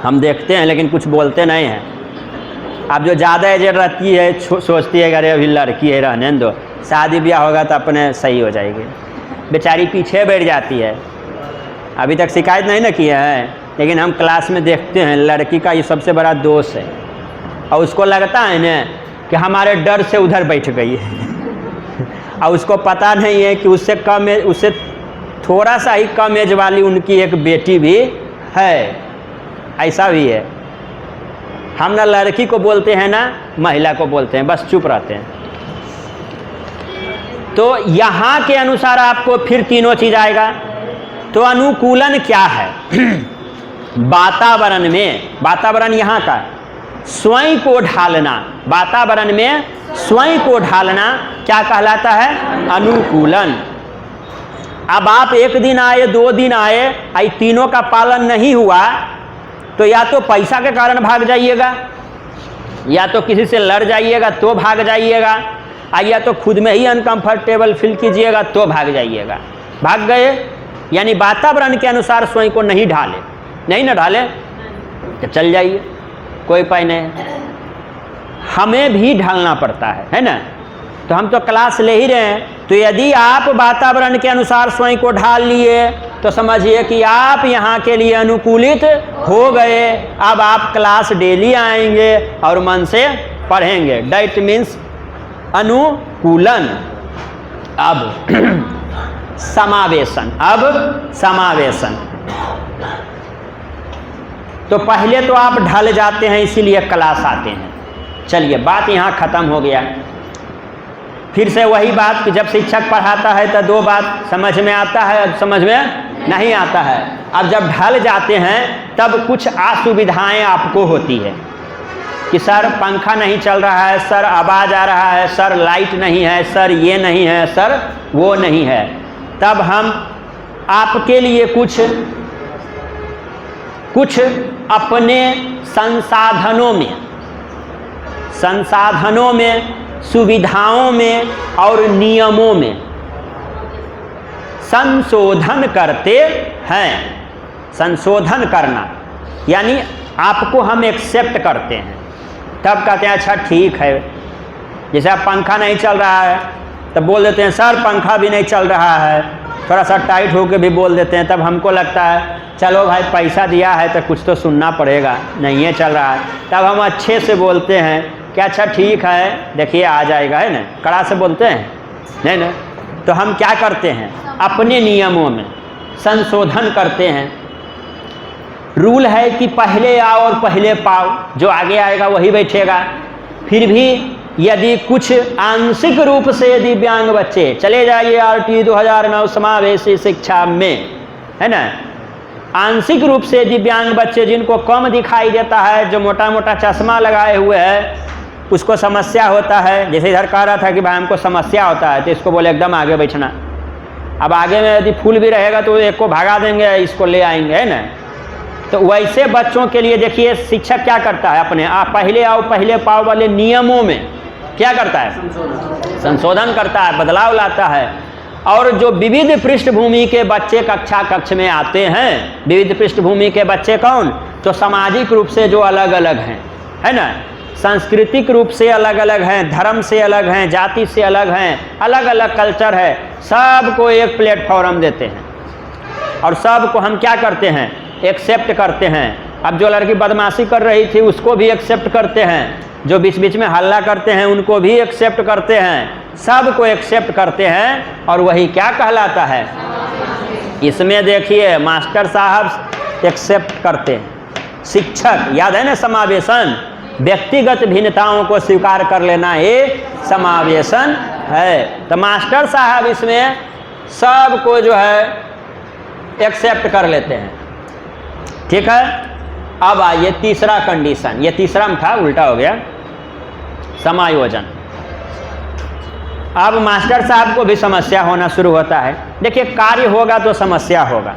हम देखते हैं लेकिन कुछ बोलते नहीं हैं। अब जो ज़्यादा एजेड रहती है सोचती है अरे अभी लड़की है रहने दो, शादी ब्याह होगा तो अपने सही हो जाएगी, बेचारी पीछे बैठ जाती है। अभी तक शिकायत नहीं ना किया है, लेकिन हम क्लास में देखते हैं लड़की का ये सबसे बड़ा दोष है, और उसको लगता है ना कि हमारे डर से उधर बैठ गई है और उसको पता नहीं है कि उससे कम एज, उससे थोड़ा सा ही कम एज वाली उनकी एक बेटी भी है। ऐसा भी है। हम ना लड़की को बोलते हैं ना महिला को बोलते हैं, बस चुप रहते हैं। तो यहाँ के अनुसार आपको फिर तीनों चीज आएगा। तो अनुकूलन क्या है? वातावरण में, वातावरण यहाँ का स्वयं को ढालना, वातावरण में स्वयं को ढालना क्या कहलाता है? अनुकूलन। अब आप एक दिन आए, 2 दिन आए, आई तीनों का पालन नहीं हुआ तो या तो पैसा के कारण भाग जाइएगा, या तो किसी से लड़ जाइएगा तो भाग जाइएगा, या तो खुद में ही अनकंफर्टेबल फील कीजिएगा तो भाग जाइएगा। भाग गए यानी वातावरण के अनुसार स्वयं को नहीं ढाले, नहीं ना ढाले तो चल जाइए, कोई उपाय नहीं। हमें भी ढालना पड़ता है ना। तो हम तो क्लास ले ही रहे हैं, तो यदि आप वातावरण के अनुसार स्वयं को ढाल लिए तो समझिए कि आप यहाँ के लिए अनुकूलित हो गए। अब आप क्लास डेली आएंगे और मन से पढ़ेंगे। दैट मीन्स अनुकूलन। अब समावेशन, अब समावेशन। तो पहले तो आप ढल जाते हैं इसीलिए क्लास आते हैं। चलिए बात यहाँ खत्म हो गया। फिर से वही बात कि जब शिक्षक पढ़ाता है तो 2 बात समझ में आता है और समझ में नहीं आता है। अब जब ढल जाते हैं तब कुछ असुविधाएं आपको होती है कि सर पंखा नहीं चल रहा है, सर आवाज़ आ रहा है, सर लाइट नहीं है, सर ये नहीं है, सर वो नहीं है। तब हम आपके लिए कुछ अपने संसाधनों में, सुविधाओं में और नियमों में संशोधन करते हैं। संशोधन करना यानी आपको हम एक्सेप्ट करते हैं। तब कहते हैं अच्छा ठीक है। जैसे अब पंखा नहीं चल रहा है तब बोल देते हैं सर पंखा भी नहीं चल रहा है, थोड़ा सा टाइट होकर भी बोल देते हैं। तब हमको लगता है चलो भाई पैसा दिया है तो कुछ तो सुनना पड़ेगा, नहीं है चल रहा है। तब हम अच्छे से बोलते हैं कि अच्छा ठीक है देखिए आ जाएगा, है ना, कड़ा से बोलते हैं नहीं ना। तो हम क्या करते हैं? अपने नियमों में संशोधन करते हैं। रूल है कि पहले आओ और पहले पाओ, जो आगे आएगा वही बैठेगा। फिर भी यदि कुछ आंशिक रूप से दिव्यांग बच्चे, चले जाइए RT 2009 समावेशी शिक्षा में, है ना, आंशिक रूप से दिव्यांग बच्चे जिनको कम दिखाई देता है, जो मोटा मोटा चश्मा लगाए हुए है, उसको समस्या होता है। जैसे इधर कह रहा था कि भाई हमको समस्या होता है, तो इसको बोले एकदम आगे बैठना। अब आगे में यदि फूल भी रहेगा तो एक को भगा देंगे, इसको ले आएंगे, है ना। तो वैसे बच्चों के लिए देखिए शिक्षक क्या करता है, अपने पहले आओ पहले पाओ वाले नियमों में क्या करता है? संशोधन करता है, बदलाव लाता है। और जो विविध पृष्ठभूमि के बच्चे कक्ष में आते हैं, विविध पृष्ठभूमि के बच्चे कौन? तो सामाजिक रूप से जो अलग अलग हैं, है ना, सांस्कृतिक रूप से अलग अलग हैं, धर्म से अलग हैं, जाति से अलग हैं, अलग अलग कल्चर है, सबको एक प्लेटफॉर्म देते हैं और सबको हम क्या करते हैं? एक्सेप्ट करते हैं। अब जो लड़की बदमाशी कर रही थी उसको भी एक्सेप्ट करते हैं, जो बीच बीच में हल्ला करते हैं उनको भी एक्सेप्ट करते हैं, सबको एक्सेप्ट करते हैं। और वही क्या कहलाता है? इसमें देखिए मास्टर साहब एक्सेप्ट करते हैं, शिक्षक, याद है ना, समावेशन, व्यक्तिगत भिन्नताओं को स्वीकार कर लेना ये समावेशन है। तो मास्टर साहब इसमें सबको जो है एक्सेप्ट कर लेते हैं। ठीक है। अब आइए तीसरा कंडीशन, ये तीसरा में था, उल्टा हो गया, समायोजन। अब मास्टर साहब को भी समस्या होना शुरू होता है। देखिए कार्य होगा तो समस्या होगा,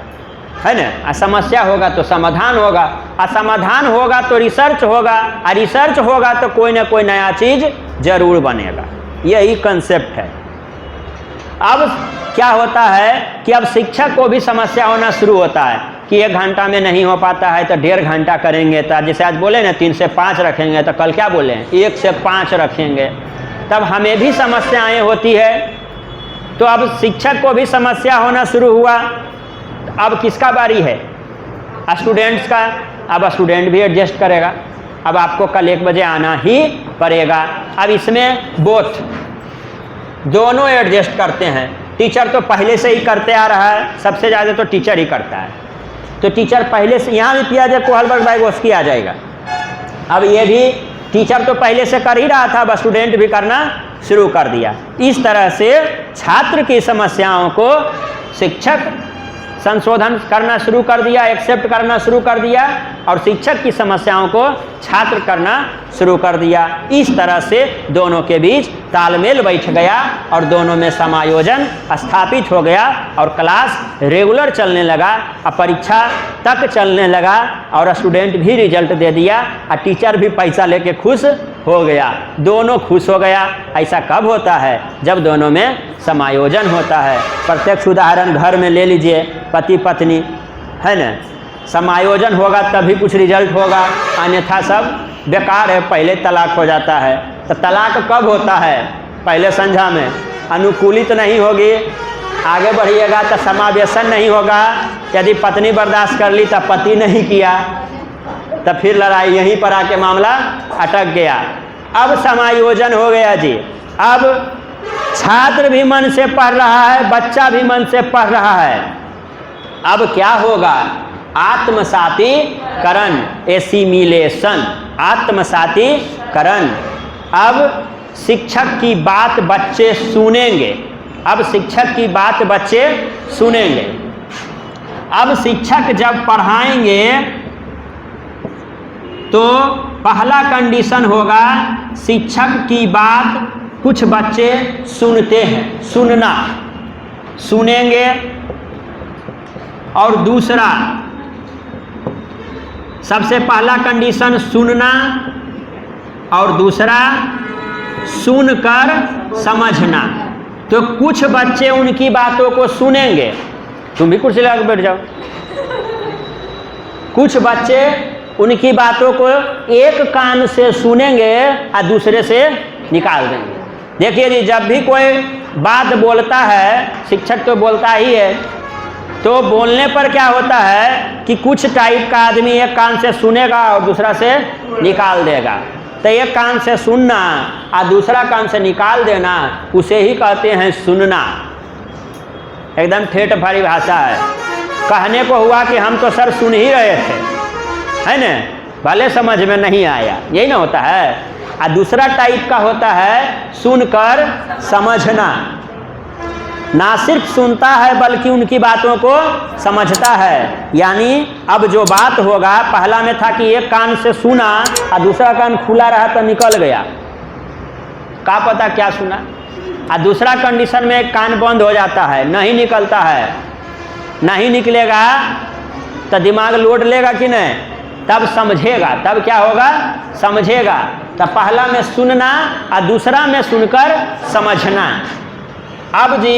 है ना, समस्या होगा तो समाधान होगा, असमाधान होगा तो रिसर्च होगा, और रिसर्च होगा तो कोई ना कोई नया चीज जरूर बनेगा। यही कंसेप्ट है। अब क्या होता है कि अब शिक्षक को भी समस्या होना शुरू होता है। कि 1 घंटा में नहीं हो पाता है तो 1.5 घंटा करेंगे, तो जैसे आज बोले ना 3 से 5 रखेंगे, तो कल क्या बोले 1 से 5 रखेंगे, तब हमें भी समस्याएं होती है। तो अब शिक्षक को भी समस्या होना शुरू हुआ। अब किसका बारी है? स्टूडेंट्स का। अब स्टूडेंट भी एडजस्ट करेगा, अब आपको कल 1 बजे आना ही पड़ेगा। अब इसमें बोथ दोनों एडजस्ट करते हैं। टीचर तो पहले से ही करते आ रहा है, सबसे ज़्यादा तो टीचर ही करता है, तो टीचर पहले से यहाँ भी किया जाए कोहलबर्ग वाइगोत्स्की आ जाएगा। अब ये भी टीचर तो पहले से कर ही रहा था, बस स्टूडेंट भी करना शुरू कर दिया। इस तरह से छात्र की समस्याओं को शिक्षक संशोधन करना शुरू कर दिया, एक्सेप्ट करना शुरू कर दिया, और शिक्षक की समस्याओं को छात्र करना शुरू कर दिया। इस तरह से दोनों के बीच तालमेल बैठ गया और दोनों में समायोजन स्थापित हो गया और क्लास रेगुलर चलने लगा और परीक्षा तक चलने लगा और स्टूडेंट भी रिजल्ट दे दिया और टीचर भी पैसा लेके खुश हो गया, दोनों खुश हो गया। ऐसा कब होता है? जब दोनों में समायोजन होता है। प्रत्यक्ष उदाहरण घर में ले लीजिए, पति पत्नी है ना, समायोजन होगा तभी कुछ रिजल्ट होगा, अन्यथा सब बेकार है, पहले तलाक हो जाता है। तो तलाक कब होता है? पहले संझा में। अनुकूलित नहीं होगी, आगे बढ़िएगा तो समावेशन नहीं होगा। यदि पत्नी बर्दाश्त कर ली तो पति नहीं किया, तो फिर लड़ाई यहीं पर आके मामला अटक गया। अब समायोजन हो गया जी। अब छात्र भी मन से पढ़ रहा है, बच्चा भी मन से पढ़ रहा है। अब क्या होगा? आत्मसातीकरण, एसिमिलेशन, आत्मसातीकरण। अब शिक्षक की बात बच्चे सुनेंगे, अब शिक्षक की बात बच्चे सुनेंगे। अब शिक्षक जब पढ़ाएंगे तो पहला कंडीशन होगा शिक्षक की बात कुछ बच्चे सुनते हैं, सुनना, सुनेंगे। और दूसरा, सबसे पहला कंडीशन सुनना और दूसरा सुनकर समझना। तो कुछ बच्चे उनकी बातों को सुनेंगे, तुम भी कुर्सी लगा के बैठ जाओ। कुछ बच्चे उनकी बातों को एक कान से सुनेंगे और दूसरे से निकाल देंगे। देखिए जी, जब भी कोई बात बोलता है, शिक्षक तो बोलता ही है, तो बोलने पर क्या होता है कि कुछ टाइप का आदमी एक कान से सुनेगा और दूसरा से निकाल देगा। तो एक कान से सुनना और दूसरा कान से निकाल देना, उसे ही कहते हैं सुनना। एकदम ठेठ भारी भाषा है। कहने को हुआ कि हम तो सर सुन ही रहे थे, है ना, भले समझ में नहीं आया, यही ना होता है। और दूसरा टाइप का होता है सुनकर समझना। ना सिर्फ सुनता है बल्कि उनकी बातों को समझता है। यानी अब जो बात होगा, पहला में था कि एक कान से सुना और दूसरा कान खुला रहा तो निकल गया, क्या पता क्या सुना। और दूसरा कंडीशन में एक कान बंद हो जाता है, नहीं निकलता है, नहीं निकलेगा तो दिमाग लोड लेगा कि नहीं, तब समझेगा, तब क्या होगा, समझेगा। तो पहला में सुनना और दूसरा में सुनकर समझना। अब जी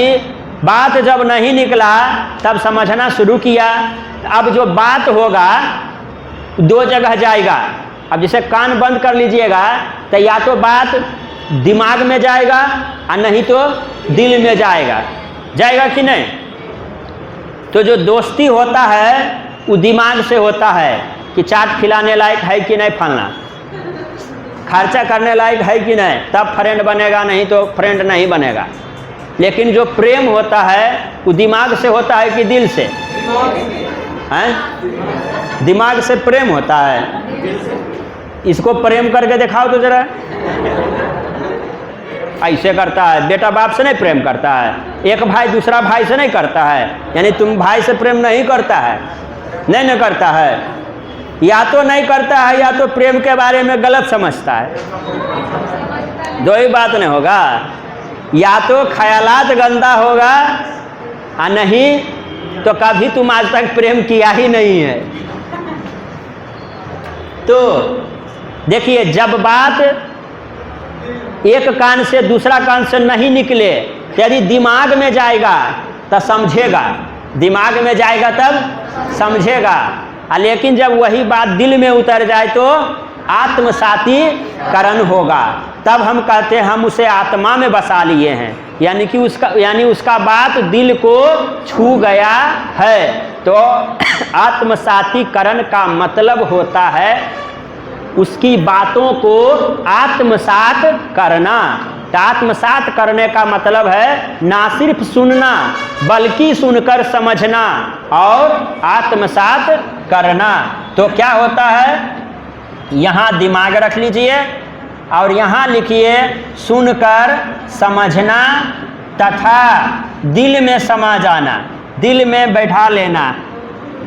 बात जब नहीं निकला तब समझना शुरू किया। अब जो बात होगा दो जगह जाएगा। अब जैसे कान बंद कर लीजिएगा तो या तो बात दिमाग में जाएगा और नहीं तो दिल में जाएगा, जाएगा कि नहीं। तो जो दोस्ती होता है वो दिमाग से होता है कि चाट खिलाने लायक है कि नहीं, फलना खर्चा करने लायक है कि नहीं, तब फ्रेंड बनेगा, नहीं तो फ्रेंड नहीं बनेगा। लेकिन जो प्रेम होता है वो दिमाग से होता है कि दिल से? हैं? दिमाग से प्रेम होता है। इसको प्रेम करके दिखाओ तो जरा। ऐसे करता है, बेटा बाप से नहीं प्रेम करता है, एक भाई दूसरा भाई से नहीं करता है, यानी तुम भाई से प्रेम नहीं करता है, नहीं करता है, या तो नहीं करता है या तो प्रेम के बारे में गलत समझता है। दो ही बात नहीं होगा, या तो ख्यालात गंदा होगा और नहीं तो कभी तुम आज तक प्रेम किया ही नहीं है। तो देखिए, जब बात एक कान से दूसरा कान से नहीं निकले, यदि दिमाग में जाएगा तो समझेगा, दिमाग में जाएगा तब समझेगा, लेकिन जब वही बात दिल में उतर जाए तो आत्मसातीकरण होगा। तब हम कहते हैं हम उसे आत्मा में बसा लिए हैं, यानी उसका बात दिल को छू गया है। तो आत्मसातीकरण का मतलब होता है उसकी बातों को आत्मसात करना। तो आत्मसात करने का मतलब है ना सिर्फ सुनना बल्कि सुनकर समझना और आत्मसात करना। तो क्या होता है, यहाँ दिमाग रख लीजिए और यहाँ लिखिए सुनकर समझना तथा दिल में समा जाना, दिल में बैठा लेना।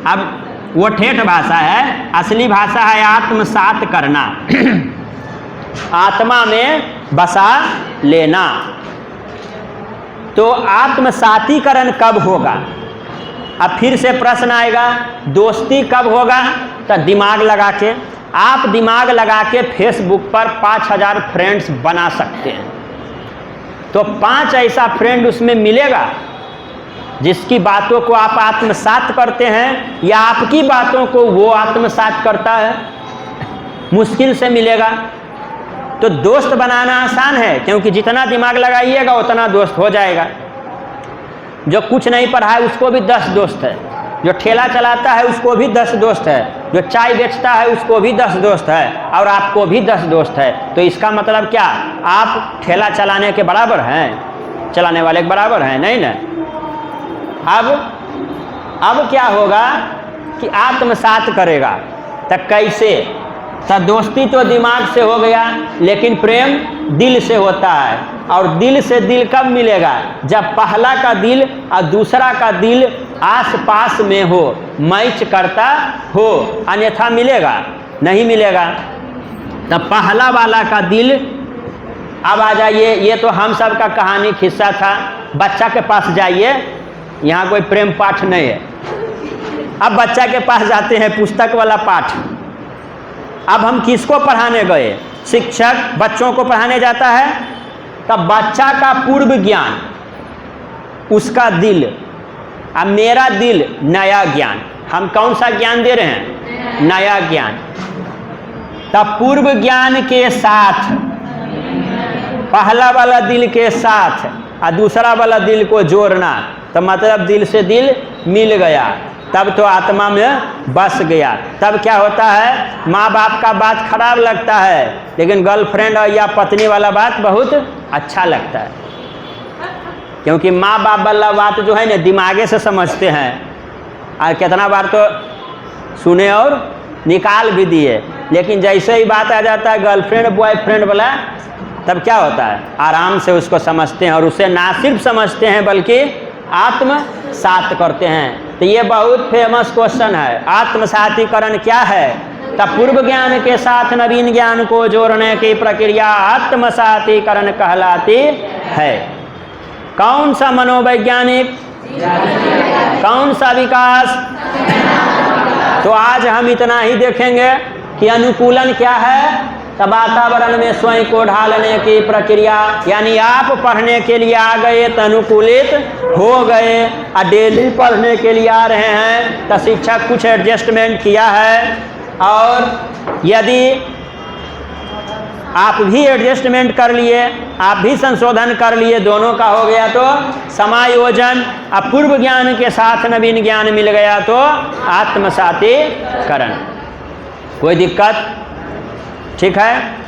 अब वो ठेठ भाषा है, असली भाषा है आत्मसात करना, आत्मा में बसा लेना। तो आत्मसातीकरण कब होगा? अब फिर से प्रश्न आएगा, दोस्ती कब होगा? तो दिमाग लगा के, आप दिमाग लगा के फेसबुक पर 5000 फ्रेंड्स बना सकते हैं। तो 5 ऐसा फ्रेंड उसमें मिलेगा जिसकी बातों को आप आत्मसात करते हैं, या आपकी बातों को वो आत्मसात करता है? मुश्किल से मिलेगा। तो दोस्त बनाना आसान है, क्योंकि जितना दिमाग लगाइएगा उतना दोस्त हो जाएगा। जो कुछ नहीं पढ़ा है उसको भी 10 दोस्त है, जो ठेला चलाता है उसको भी 10 दोस्त है, जो चाय बेचता है उसको भी 10 दोस्त है, और आपको भी 10 दोस्त है। तो इसका मतलब क्या, आप ठेला चलाने के बराबर हैं, चलाने वाले के बराबर हैं? नहीं ना। अब क्या होगा कि आत्मसात करेगा। तो कैसे? तो दोस्ती तो दिमाग से हो गया, लेकिन प्रेम दिल से होता है। और दिल से दिल कब मिलेगा? जब पहला का दिल और दूसरा का दिल आस पास में हो, मैच करता हो, अन्यथा मिलेगा नहीं मिलेगा। तब पहला वाला का दिल, अब आ जाइए, ये तो हम सब का कहानी खिस्सा था। बच्चा के पास जाइए, यहाँ कोई प्रेम पाठ नहीं है। अब बच्चा के पास जाते हैं, पुस्तक वाला पाठ। अब हम किसको पढ़ाने गए? शिक्षक बच्चों को पढ़ाने जाता है, तब बच्चा का पूर्व ज्ञान, उसका दिल, अब मेरा दिल नया ज्ञान। हम कौन सा ज्ञान दे रहे हैं? नया ज्ञान। तब पूर्व ज्ञान के साथ पहला वाला दिल के साथ और दूसरा वाला दिल को जोड़ना, तो मतलब दिल से दिल मिल गया, तब तो आत्मा में बस गया। तब क्या होता है, माँ बाप का बात खराब लगता है, लेकिन गर्लफ्रेंड या पत्नी वाला बात बहुत अच्छा लगता है, क्योंकि माँ बाप वाला बात जो है ना दिमागे से समझते हैं। और कितना बार तो सुने और निकाल भी दिए, लेकिन जैसे ही बात आ जाता है गर्लफ्रेंड बॉयफ्रेंड वाला, तब क्या होता है, आराम से उसको समझते हैं, और उसे ना सिर्फ समझते हैं बल्कि आत्मसात करते हैं। तो ये बहुत फेमस क्वेश्चन है, आत्मसातीकरण क्या है? तब पूर्व ज्ञान के साथ नवीन ज्ञान को जोड़ने की प्रक्रिया आत्मसातीकरण कहलाती है। कौन सा मनोवैज्ञानिक, कौन सा विकास? तो आज हम इतना ही देखेंगे कि अनुकूलन क्या है। तब वातावरण में स्वयं को ढालने की प्रक्रिया, यानी आप पढ़ने के लिए आ गए तो अनुकूलित हो गए, और डेली पढ़ने के लिए आ रहे हैं तो शिक्षक कुछ एडजस्टमेंट किया है। और यदि आप भी एडजस्टमेंट कर लिए, आप भी संशोधन कर लिए, दोनों का हो गया तो समायोजन। अब पूर्व ज्ञान के साथ नवीन ज्ञान मिल गया तो आत्मसातीकरण। कोई दिक्कत? ठीक है।